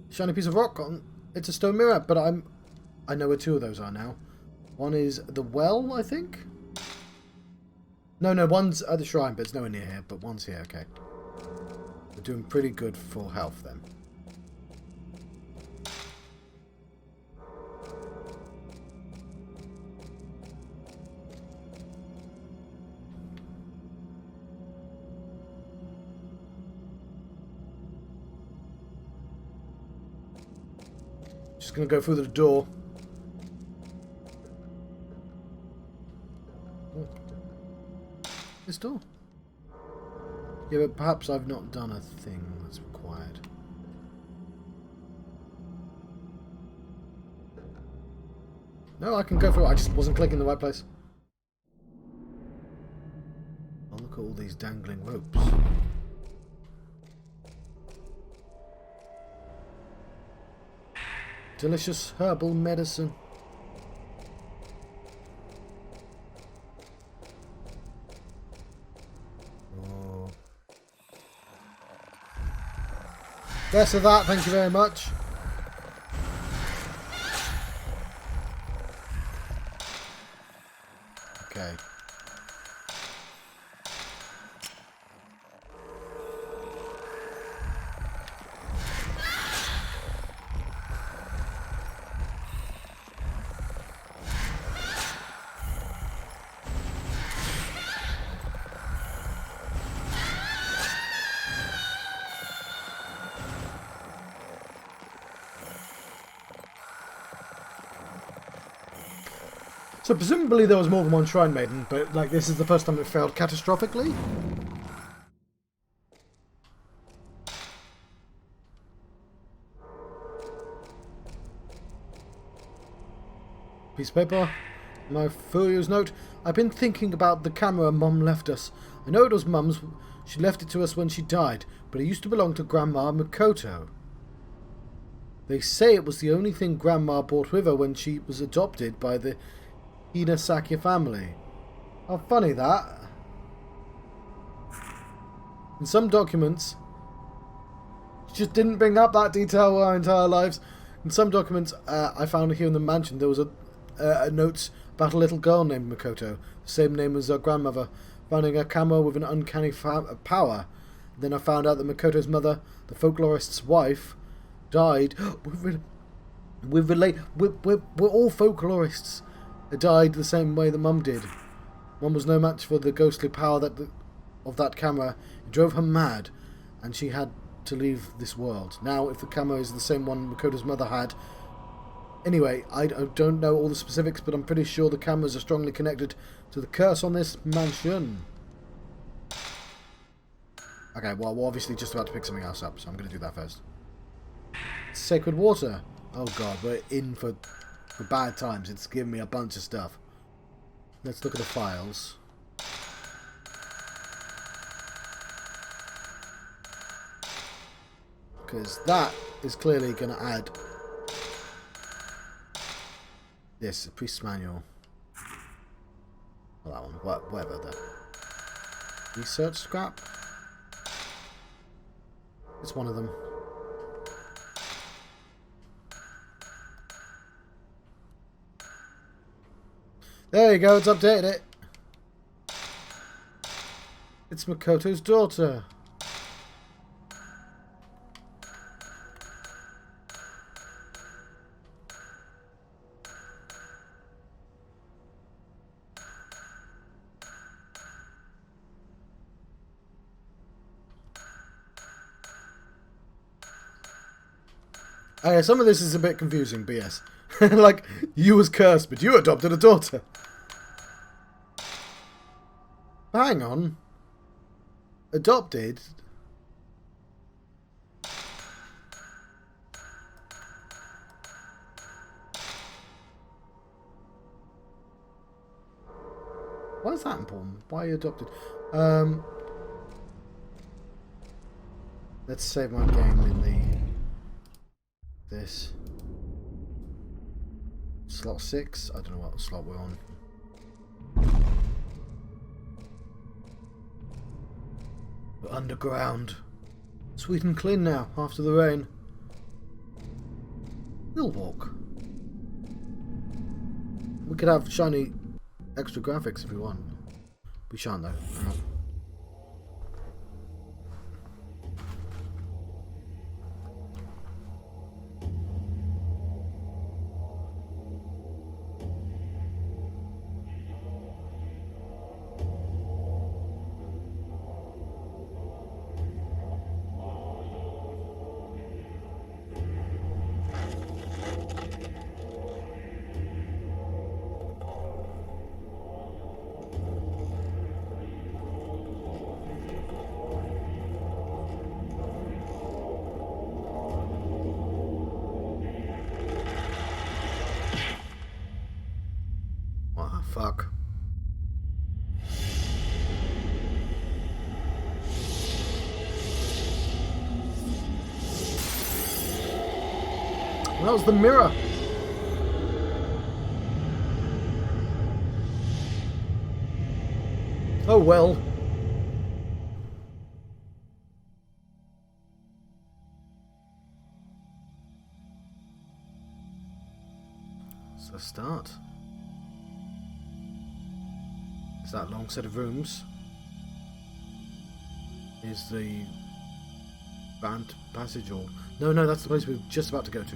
Shiny piece of rock on. It's a stone mirror, but I know where 2 of those are now. One is the well, I think. No, one's at the shrine, but it's nowhere near here. But one's here. Okay, we're doing pretty good for health then. Just gonna go through the door. Oh. This door. Yeah, but perhaps I've not done a thing that's required. No, I can go through it. I just wasn't clicking the right place. Oh, look at all these dangling ropes. Delicious herbal medicine. Oh. Less of that, thank you very much. Okay. So presumably there was more than one Shrine Maiden, but like this is the first time it failed catastrophically? Piece of paper. My Furio's note. I've been thinking about the camera Mum left us. I know it was Mum's. She left it to us when she died, but it used to belong to Grandma Makoto. They say it was the only thing Grandma brought with her when she was adopted by the Hinasaki family. How funny that. In some documents, she just didn't bring up that detail our entire lives. In some documents I found here in the mansion, there was a note about a little girl named Makoto, the same name as her grandmother, finding a camera with an uncanny power. Then I found out that Makoto's mother, the folklorist's wife, died. We're all folklorists. Died the same way that Mum did. Mum was no match for the ghostly power of that camera. It drove her mad, and she had to leave this world. Now, if the camera is the same one Makoto's mother had... Anyway, I don't know all the specifics, but I'm pretty sure the cameras are strongly connected to the curse on this mansion. Okay, well, we're obviously just about to pick something else up, so I'm going to do that first. Sacred water. Oh god, we're in for bad times. It's giving me a bunch of stuff. Let's look at the files. Because that is clearly going to add this, a priest's manual. Well, that one, whatever. The research scrap. It's one of them. There you go, it's updated it. It's Makoto's daughter. Okay, some of this is a bit confusing, but yes. Like, you was cursed, but you adopted a daughter. Hang on. Adopted? Why is that important? Why are you adopted? Let's save my game in this. Slot 6? I don't know what slot we're on. We're underground. Sweet and clean now, after the rain. We'll walk. We could have shiny extra graphics if we want. We shan't though. No. Fuck. That was the mirror. Oh well. It's the start. Is that long set of rooms? Is the band passage or... No, that's the place we're just about to go to.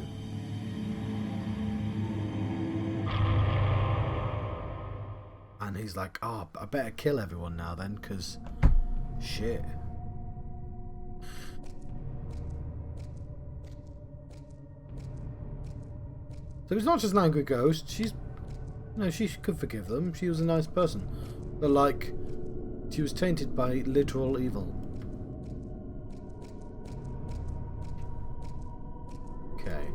And he's like, oh, I better kill everyone now then, because... Shit. So it's not just an angry ghost, she's... No, she could forgive them, she was a nice person. But like, she was tainted by literal evil. Okay.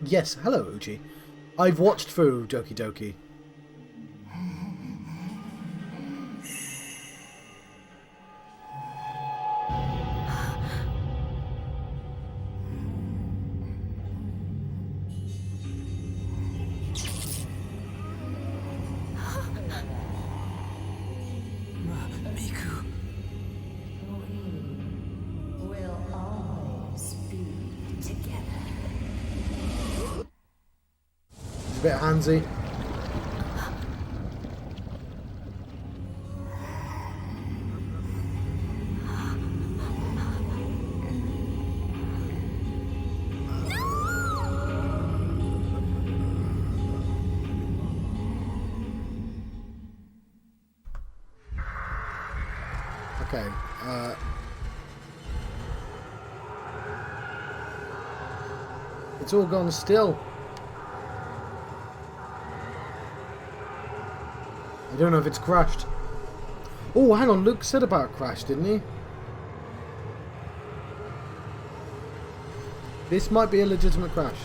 Yes, hello, Uchi. I've watched through Doki Doki. A bit handsy. Okay. It's all gone still. I don't know if it's crashed. Oh, hang on. Luke said about crash, didn't he? This might be a legitimate crash.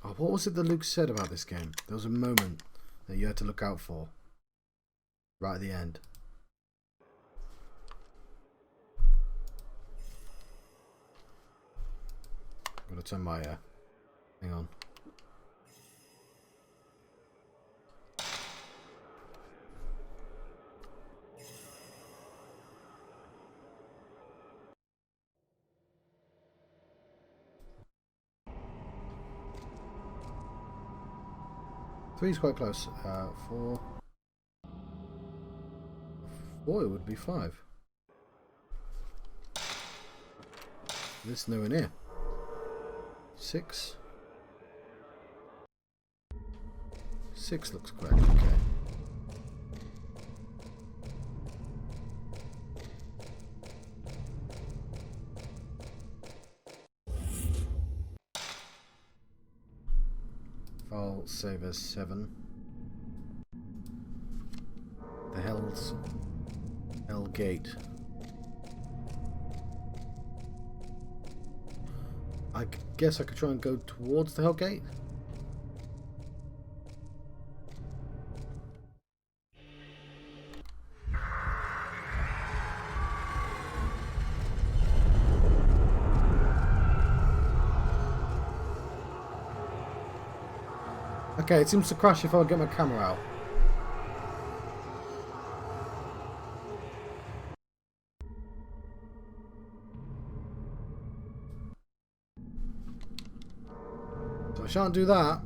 Oh, what was it that Luke said about this game? There was a moment that you had to look out for. Right at the end. I'm gonna turn my hang on. Three's quite close. Four. Four, it would be five. This nowhere near. 6. 6 looks correct, okay. File save as 7. The Hell Gate. I guess I could try and go towards the Hell Gate. Okay, it seems to crash if I get my camera out. So I shan't do that.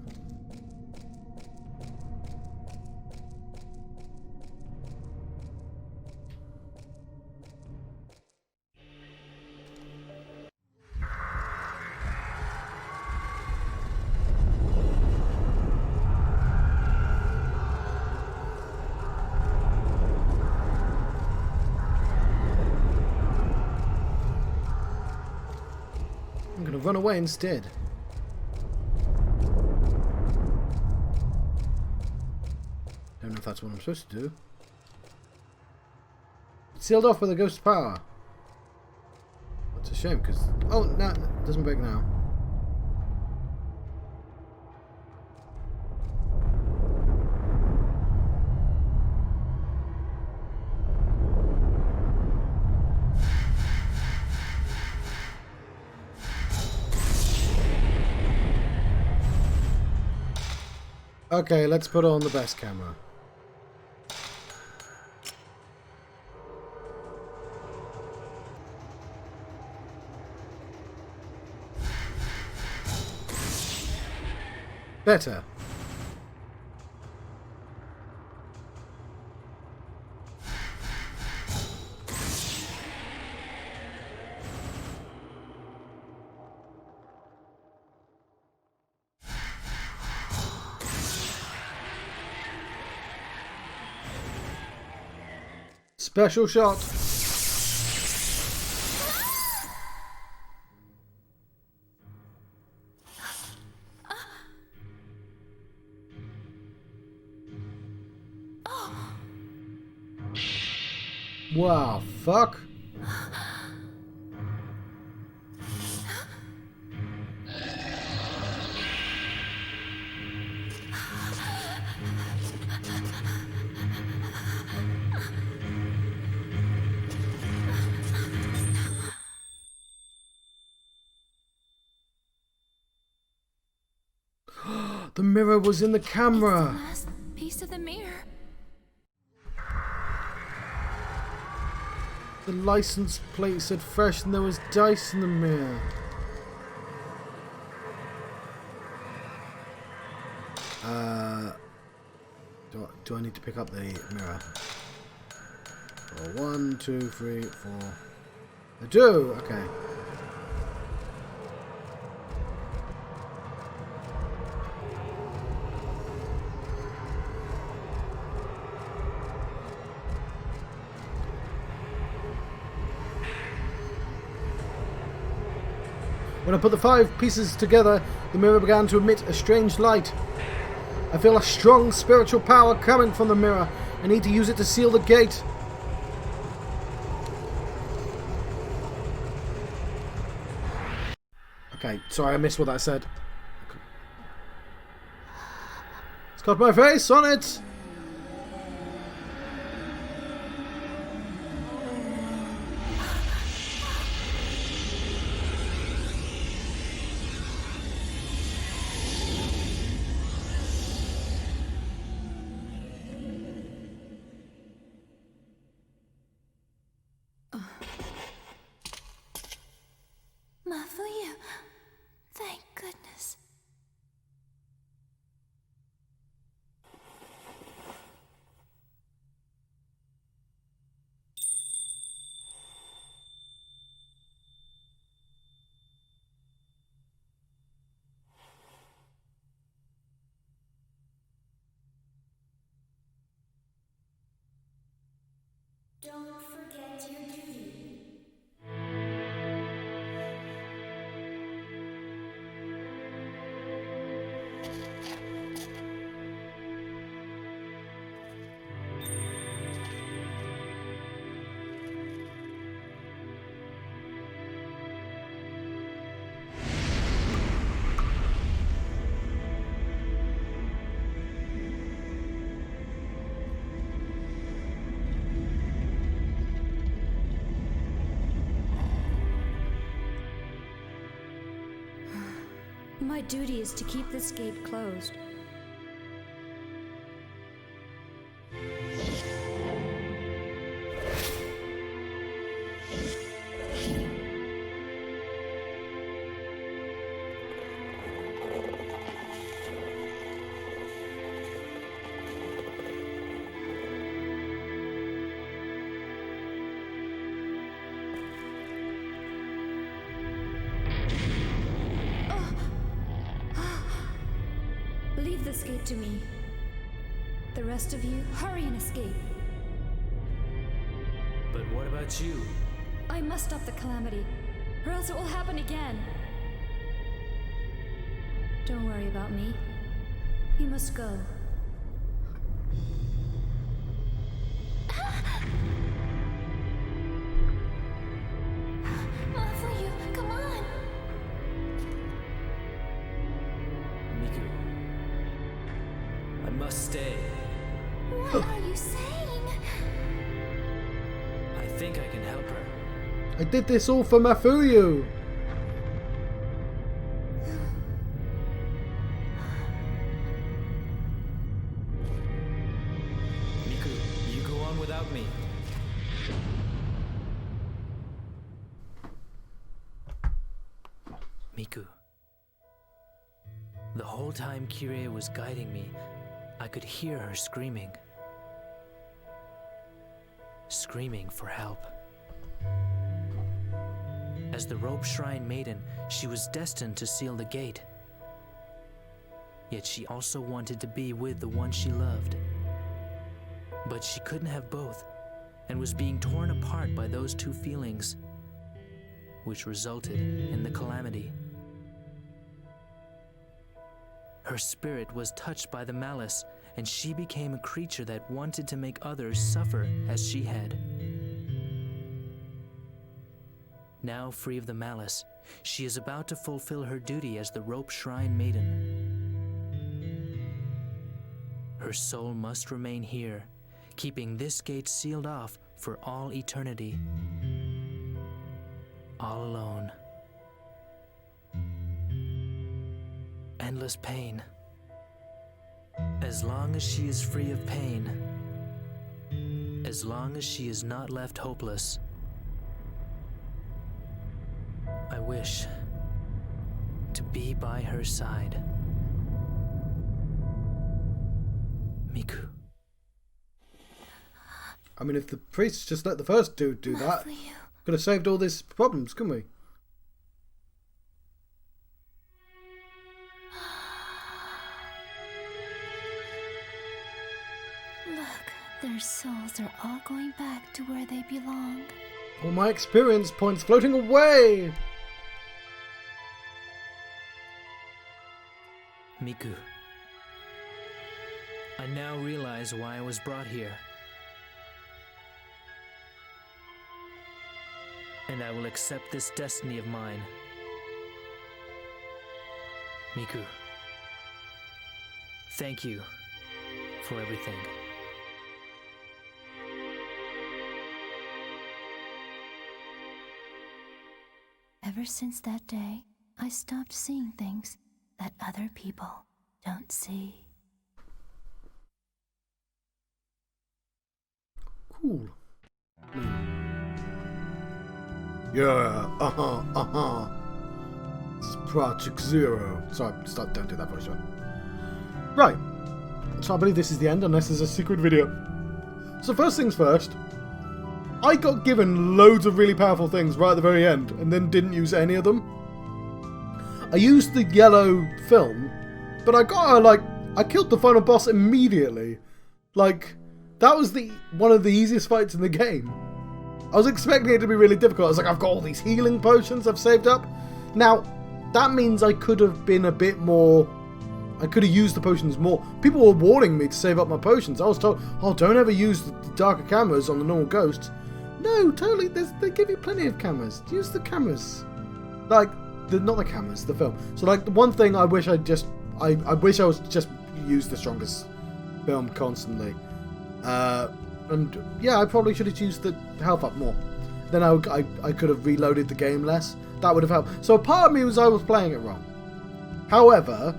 I'm going to run away instead. Don't know if that's what I'm supposed to do. It's sealed off with a ghost power. It's a shame because... Oh, no, it doesn't break now. Okay, let's put on the best camera. Better. Special shot. Wow, fuck. The mirror was in the camera. It's the last piece of the mirror. The license plate said fresh and there was dice in the mirror. Do I need to pick up the mirror? Oh, 1, 2, 3, 4. I do! Okay. When I put the 5 pieces together, the mirror began to emit a strange light. I feel a strong spiritual power coming from the mirror. I need to use it to seal the gate. Okay, sorry, I missed what that said. It's got my face on it! Mafuyu. Thank goodness. Don't forget your duty. My duty is to keep this gate closed. Leave this gate to me. The rest of you, hurry and escape. But what about you? I must stop the calamity, or else it will happen again. Don't worry about me. You must go. Mafuyu. must stay. What are you saying? I think I can help her. I did this all for Mafuyu. Miku, you go on without me. Miku. The whole time Kirie was guiding me, I could hear her screaming. Screaming for help. As the rope Shrine Maiden, she was destined to seal the gate. Yet she also wanted to be with the one she loved. But she couldn't have both, and was being torn apart by those two feelings, which resulted in the calamity. Her spirit was touched by the malice, and she became a creature that wanted to make others suffer as she had. Now free of the malice, she is about to fulfill her duty as the rope Shrine Maiden. Her soul must remain here, keeping this gate sealed off for all eternity. All alone. Endless pain. As long as she is free of pain, as long as she is not left hopeless, I wish to be by her side. Miku. I mean, if the priests just let the first dude do that, could have saved all these problems, couldn't we? Look, their souls are all going back to where they belong. All my experience points floating away! Miku. I now realize why I was brought here. And I will accept this destiny of mine. Miku. Thank you for everything. Ever since that day, I stopped seeing things that other people don't see. Cool. Yeah, It's Project Zero. Sorry, don't do that voice one. Right. So I believe this is the end, unless there's a secret video. So first things first, I got given loads of really powerful things right at the very end, and then didn't use any of them. I used the yellow film, but I killed the final boss immediately. Like, that was one of the easiest fights in the game. I was expecting it to be really difficult. I was like, I've got all these healing potions I've saved up. Now, that means I could have been a bit more... I could have used the potions more. People were warning me to save up my potions. I was told, oh, don't ever use the darker cameras on the normal ghosts. No, totally. They give you plenty of cameras. Use the cameras. Like, not the cameras, the film. So, like, the one thing I wish I wish I was just used the strongest film constantly. And yeah, I probably should have used the health up more. Then I could have reloaded the game less. That would have helped. So part of me was I was playing it wrong. However,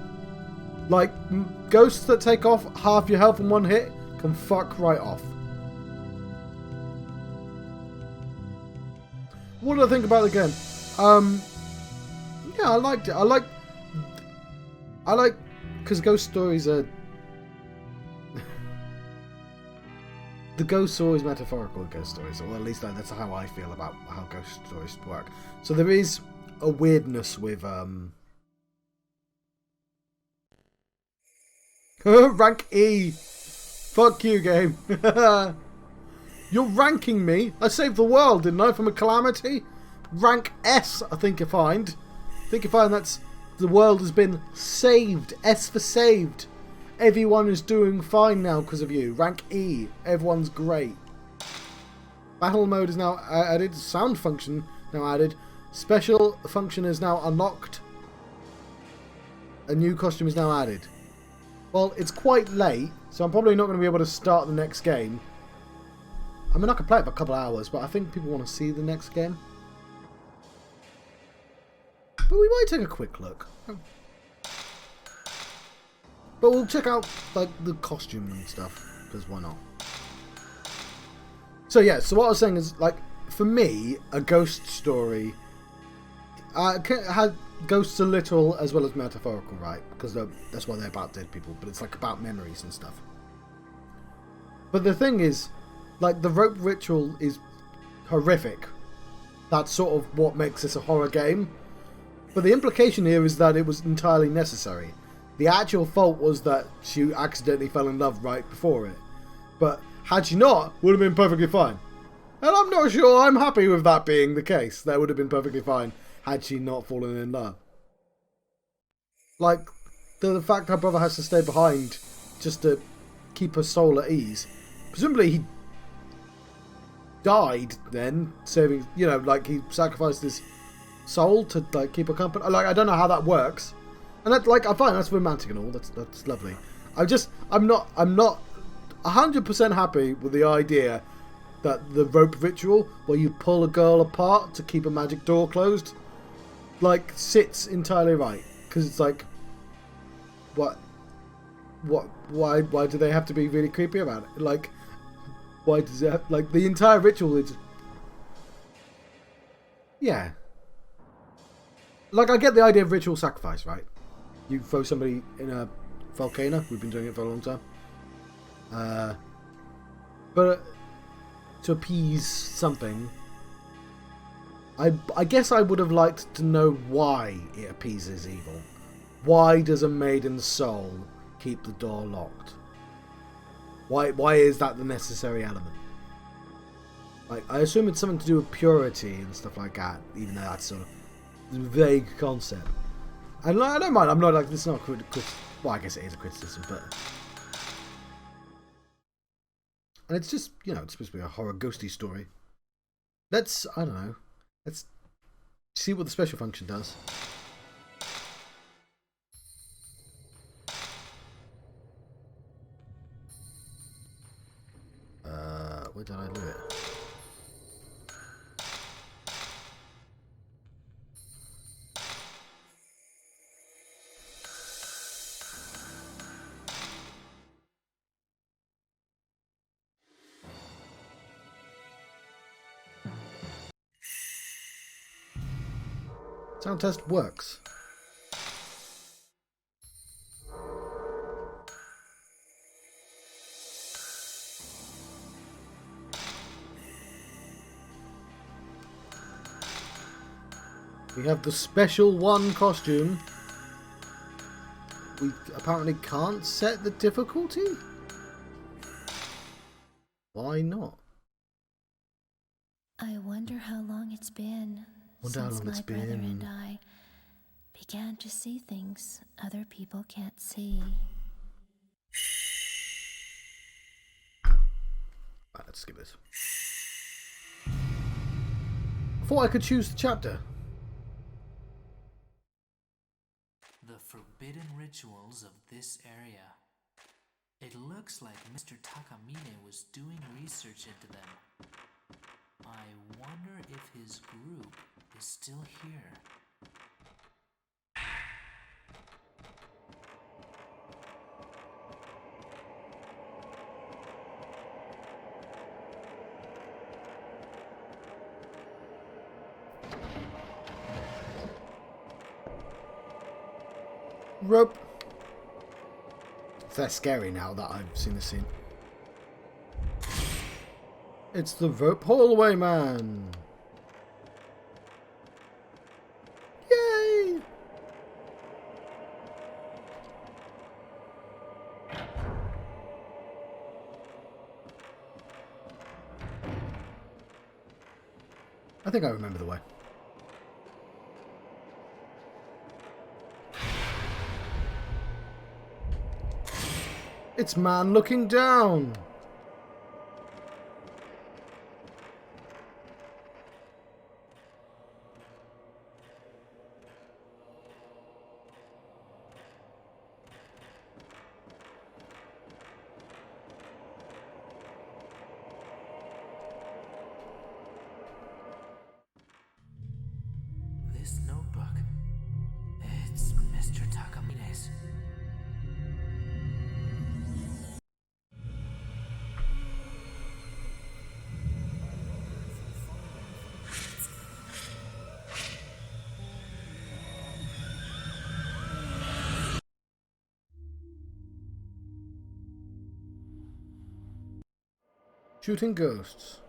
like, ghosts that take off half your health in one hit can fuck right off. What do I think about the game? Yeah, I liked it. I like because ghost stories are... The ghost stories metaphorical ghost stories, or at least that's how I feel about how ghost stories work. So there is a weirdness with rank E. Fuck you, game. You're ranking me. I saved the world, didn't I, from a calamity? Rank S, I think you find. That's the world has been saved. S for saved. Everyone is doing fine now because of you. Rank E. Everyone's great. Battle mode is now added. Sound function now added. Special function is now unlocked. A new costume is now added. Well, it's quite late, So I'm probably not going to be able to start the next game. I mean, I could play it for a couple of hours, but I think people want to see the next game. But we might take a quick look. But we'll check out, like, the costume and stuff, because why not? So yeah, so what I was saying is, like, for me, a ghost story had ghosts are literal as well as metaphorical, right? Because that's why they're about dead people, but it's like about memories and stuff. But the thing is, like, the rope ritual is horrific. That's sort of what makes this a horror game. But the implication here is that it was entirely necessary. The actual fault was that she accidentally fell in love right before it. But had she not, would have been perfectly fine. And I'm not sure I'm happy with that being the case. That would have been perfectly fine had she not fallen in love. Like, the fact her brother has to stay behind just to keep her soul at ease. Presumably he died then, saving, you know, like he sacrificed his soul to, like, keep her company. Like, I don't know how that works. And that's, like, I'm fine, that's romantic and all, that's lovely. I'm not 100% happy with the idea that the rope ritual, where you pull a girl apart to keep a magic door closed, like, sits entirely right. Because it's like, why do they have to be really creepy about it? Like, why does it have, like, the entire ritual is, yeah. Like, I get the idea of ritual sacrifice, right? You throw somebody in a volcano. We've been doing it for a long time. But to appease something, I guess I would have liked to know why it appeases evil. Why does a maiden's soul keep the door locked? Why is that the necessary element? Like, I assume it's something to do with purity and stuff like that, even though that's sort of a vague concept. And I don't mind. I'm not like, it's not well, I guess it is a criticism, but, and it's just, you know, it's supposed to be a horror ghosty story. I don't know. Let's see what the special function does. Where did I do it? Sound test works. We have the special one costume. We apparently can't set the difficulty? Why not? I wonder how long it's been since my brother and I began to see things other people can't see. Right, let's skip this. I thought I could choose the chapter. The forbidden rituals of this area. It looks like Mr. Takamine was doing research into them. I wonder if his group is still here. Rope. It's that scary now that I've seen the scene. It's the rope hallway man. Yay! I think I remember the way. It's man looking down. This notebook. It's Mr. Takamine's. Shooting ghosts.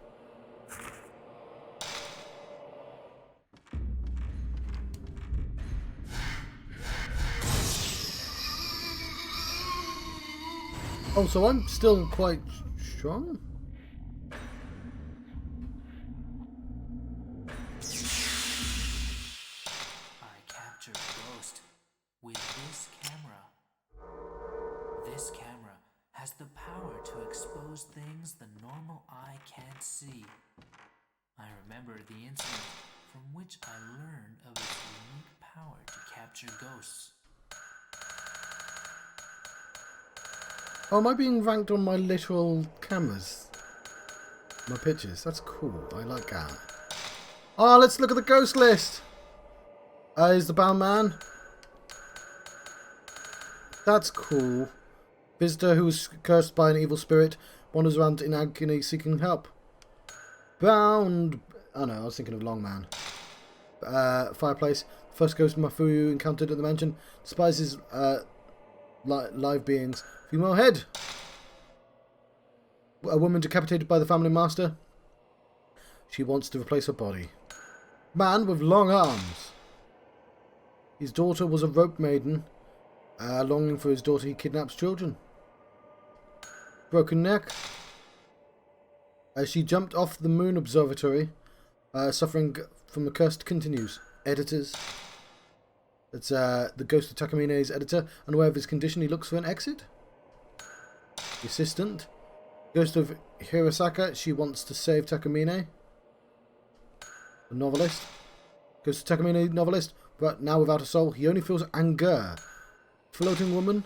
Oh, so I'm still quite strong? I captured a ghost with this camera. This camera has the power to expose things the normal eye can't see. I remember the incident from which I learned of its unique power to capture ghosts. Oh, am I being ranked on my literal cameras? My pictures? That's cool. I like that. Oh, let's look at the ghost list. Is the bound man? That's cool. Visitor who was cursed by an evil spirit wanders around in agony seeking help. Bound. Oh no, I was thinking of Long Man. Fireplace. First ghost Mafuyu encountered at the mansion. Despises live beings. Female head. A woman decapitated by the family master. She wants to replace her body. Man with long arms. His daughter was a rope maiden. Longing for his daughter, he kidnaps children. Broken neck. She jumped off the moon observatory. Suffering from the curse continues. Editors. It's the ghost of Takamine's editor. Unaware of his condition, he looks for an exit. The assistant. Ghost of Hirosaka. She wants to save Takamine. The novelist. Ghost of Takamine, novelist. But now without a soul, he only feels anger. Floating woman.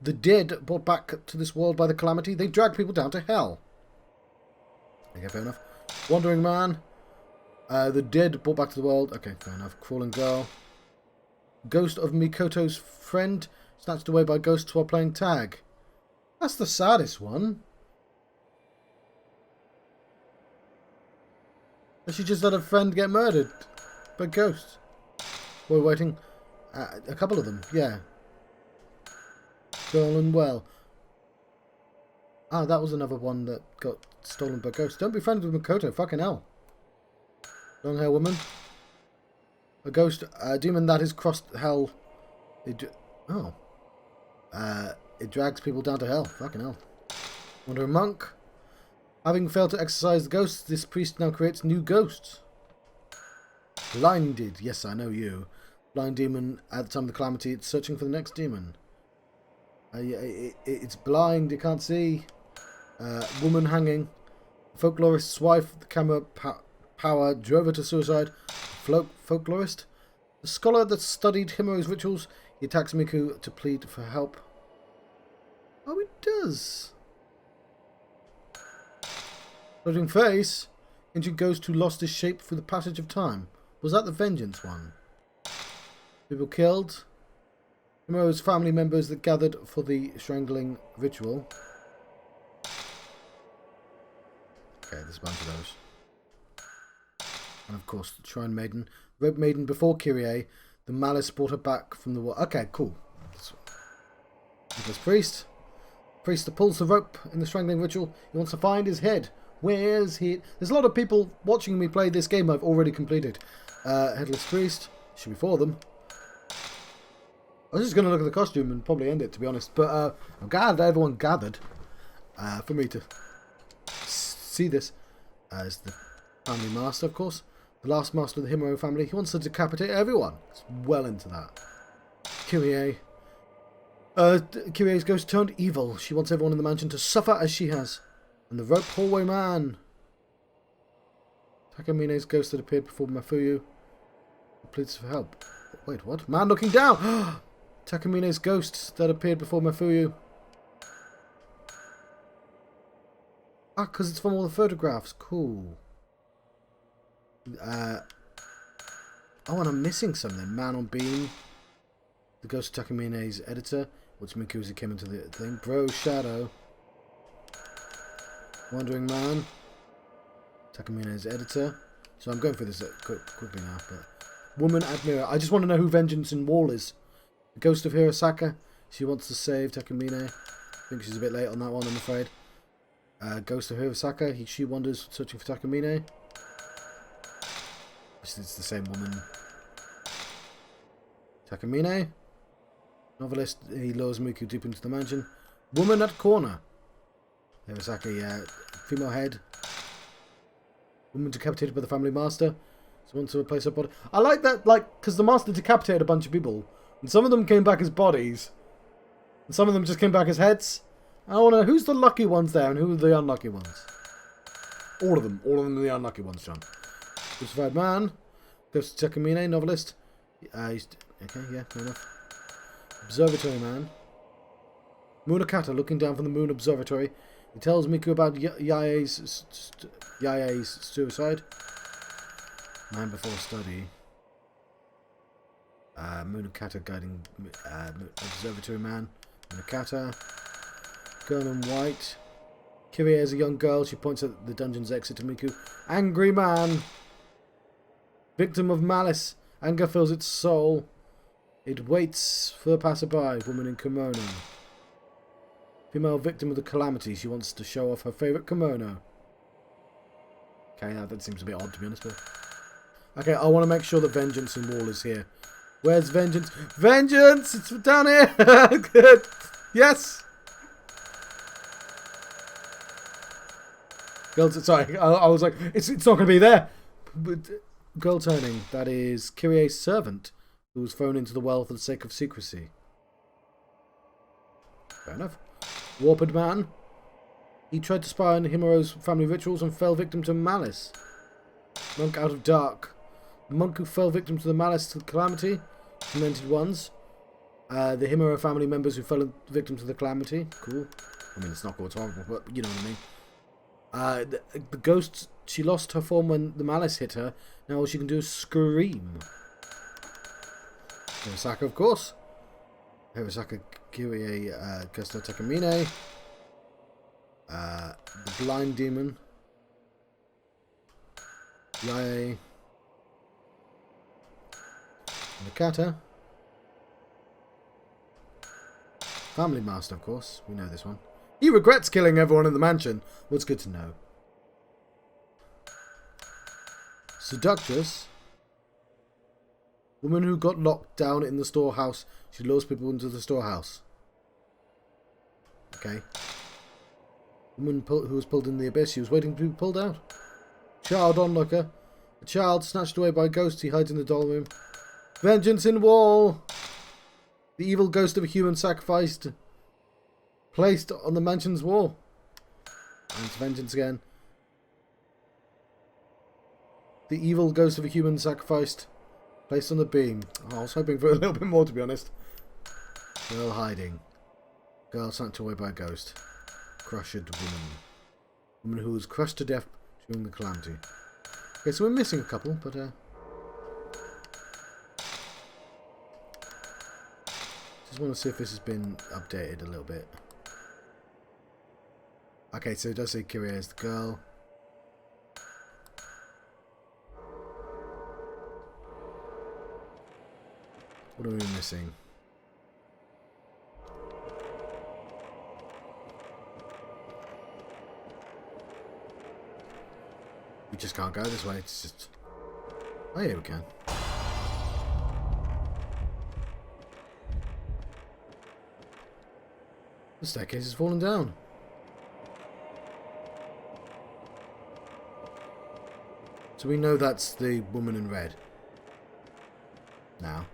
The dead brought back to this world by the calamity. They drag people down to hell. Okay, fair enough. Wandering man. The dead brought back to the world. Okay, fair enough. Crawling girl. Ghost of Mikoto's friend. Snatched away by ghosts while playing tag. That's the saddest one. She just had a friend get murdered by ghosts. We're waiting. A couple of them, yeah. Girl and well. Ah, that was another one that got stolen by ghosts. Don't be friends with Mikoto, fucking hell. Long hair woman. A ghost, a demon that has crossed hell. It drags people down to hell. Fucking hell. Wandering monk. Having failed to exorcise the ghosts, this priest now creates new ghosts. Blinded. Yes, I know you. Blind demon at the time of the calamity. It's searching for the next demon. It's blind. It can't see. Woman hanging. Folklorist's wife. The camera power drove her to suicide. Folklorist. The scholar that studied Himuro's rituals. He attacks Miku to plead for help. Oh, it does. Floating face. Ancient ghost who lost his shape through the passage of time. Was that the vengeance one? People killed. Himuro's family members that gathered for the strangling ritual. Okay, there's a bunch of those. And of course, the Shrine Maiden. Rope Maiden before Kirie. The Malice brought her back from the war. Okay, cool. There's Priest. Priest that pulls the rope in the strangling ritual. He wants to find his head. Where's he? There's a lot of people watching me play this game I've already completed. Headless Priest. Should be for them. I was just going to look at the costume and probably end it, to be honest. But I'm glad that everyone gathered for me to see this. As the family master, of course. The last master of the Himuro family. He wants to decapitate everyone. It's well into that. Kirie. Kirie's ghost turned evil. She wants everyone in the mansion to suffer as she has. And the rope hallway man. Takamine's ghost that appeared before Mafuyu. Pleads for help. Wait, what? Man looking down! Takamine's ghost that appeared before Mafuyu. Ah, because it's from all the photographs. Cool. Oh, and I'm missing something. Man on beam. The Ghost of Takamine's editor. What's Miku as he came into the thing? Bro Shadow. Wandering Man. Takamine's editor. So I'm going through this quickly now. But Woman Admirer. I just want to know who Vengeance in Wall is. The Ghost of Hirosaka. She wants to save Takamine. I think she's a bit late on that one, I'm afraid. Ghost of Hirosaka. She wanders searching for Takamine. It's the same woman. Takamine. Novelist. He lures Miku deep into the mansion. Woman at corner. Hirosaka, yeah. Female head. Woman decapitated by the family master. Someone to replace her body. I like that, like, because the master decapitated a bunch of people. And some of them came back as bodies. And some of them just came back as heads. I want to know who's the lucky ones there and who are the unlucky ones. All of them. All of them are the unlucky ones, John. Crucified Man. Ghost of Takamine, novelist. Okay, yeah, fair enough. Observatory Man. Munakata looking down from the moon observatory. He tells Miku about Yae's suicide. Man before study. Munakata guiding observatory Man. Munakata. Girl in white. Kirie is a young girl. She points at the dungeon's exit to Miku. Angry Man. Victim of malice. Anger fills its soul. It waits for the passerby. Woman in kimono. Female victim of the calamity. She wants to show off her favourite kimono. Okay, that seems a bit odd to be honest. But okay, I want to make sure that Vengeance in Wall is here. Where's Vengeance? Vengeance! It's down here! Good! Yes! Girls, sorry, I was like, it's not going to be there. But, girl turning. That is Kirie's servant, who was thrown into the well for the sake of secrecy. Fair enough. Warped Man. He tried to spy on Himuro's family rituals and fell victim to malice. Monk out of dark. The monk who fell victim to the malice to the calamity. Demented ones. The Himuro family members who fell victim to the calamity. Cool. I mean, it's not cool, it's horrible, but you know what I mean. The ghost, she lost her form when the malice hit her. Now all she can do is scream. Hirosaka, of course. Hirosaka, Kirie, Ghost of Takamine. The blind demon. Yae. Nakata. Family Master, of course. We know this one. He regrets killing everyone in the mansion. What's good to know. Seductress. Woman who got locked down in the storehouse. She lures people into the storehouse. Okay. Woman who was pulled in the abyss. She was waiting to be pulled out. Child onlooker. A child snatched away by a ghost. He hides in the doll room. Vengeance in Wall. The evil ghost of a human sacrificed. Placed on the mansion's wall. And it's vengeance again. The evil ghost of a human sacrificed. Placed on the beam. Oh, I was hoping for a little bit more, to be honest. Girl hiding. Girl snatched away by a ghost. Crushed woman. Woman who was crushed to death during the calamity. Okay, so we're missing a couple, but just want to see if this has been updated a little bit. Okay, so it does say Kirie is the girl. What are we missing? We just can't go this way. It's just... Oh yeah, we can. The staircase has fallen down. So we know that's the woman in red. Now.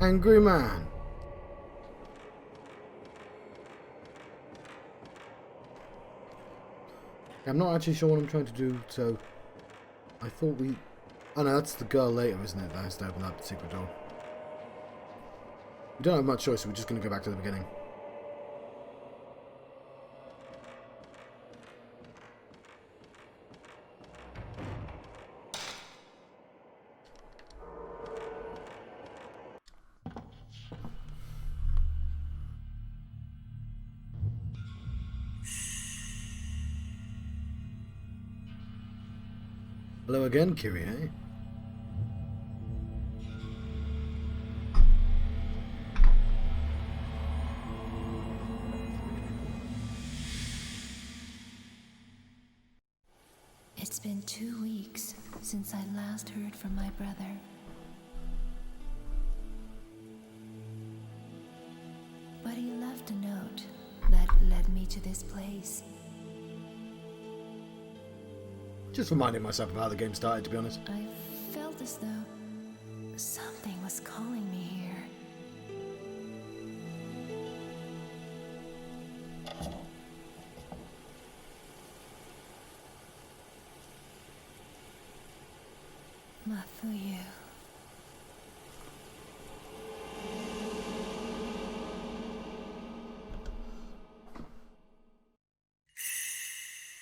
Angry man. I'm not actually sure what I'm trying to do, so I thought we... Oh no, that's the girl later, isn't it? That has to open up the secret door. We don't have much choice, so we're just going to go back to the beginning. Hello again, Kirie. It's been 2 weeks since I last heard from my brother. But he left a note that led me to this place. Just reminding myself of how the game started, to be honest. I felt as though something was calling me here. Mathuyu.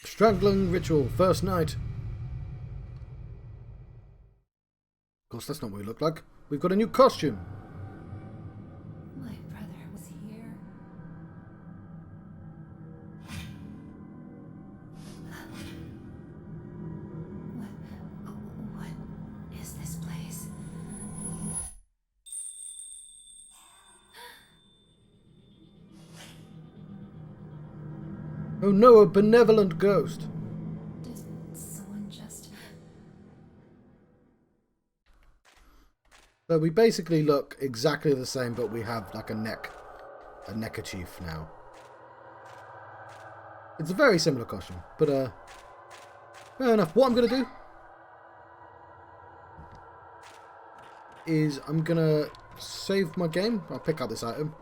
Strangling ritual, first night. Of course, that's not what we look like. We've got a new costume. My brother was here. What is this place? Oh no, a benevolent ghost. Did someone just... So we basically look exactly the same, but we have like a neckerchief now. It's a very similar costume, but fair enough. What I'm gonna do is I'm gonna save my game. I'll pick up this item.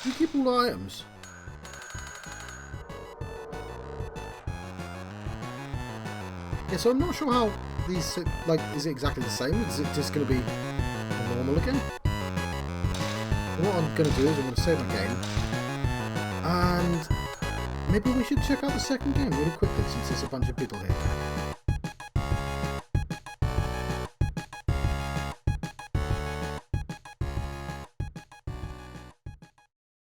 You keep all the items. Yeah, so I'm not sure how these, like, is it exactly the same? Is it just going to be normal again? And what I'm going to do is I'm going to save my game. And maybe we should check out the second game really quickly since there's a bunch of people here.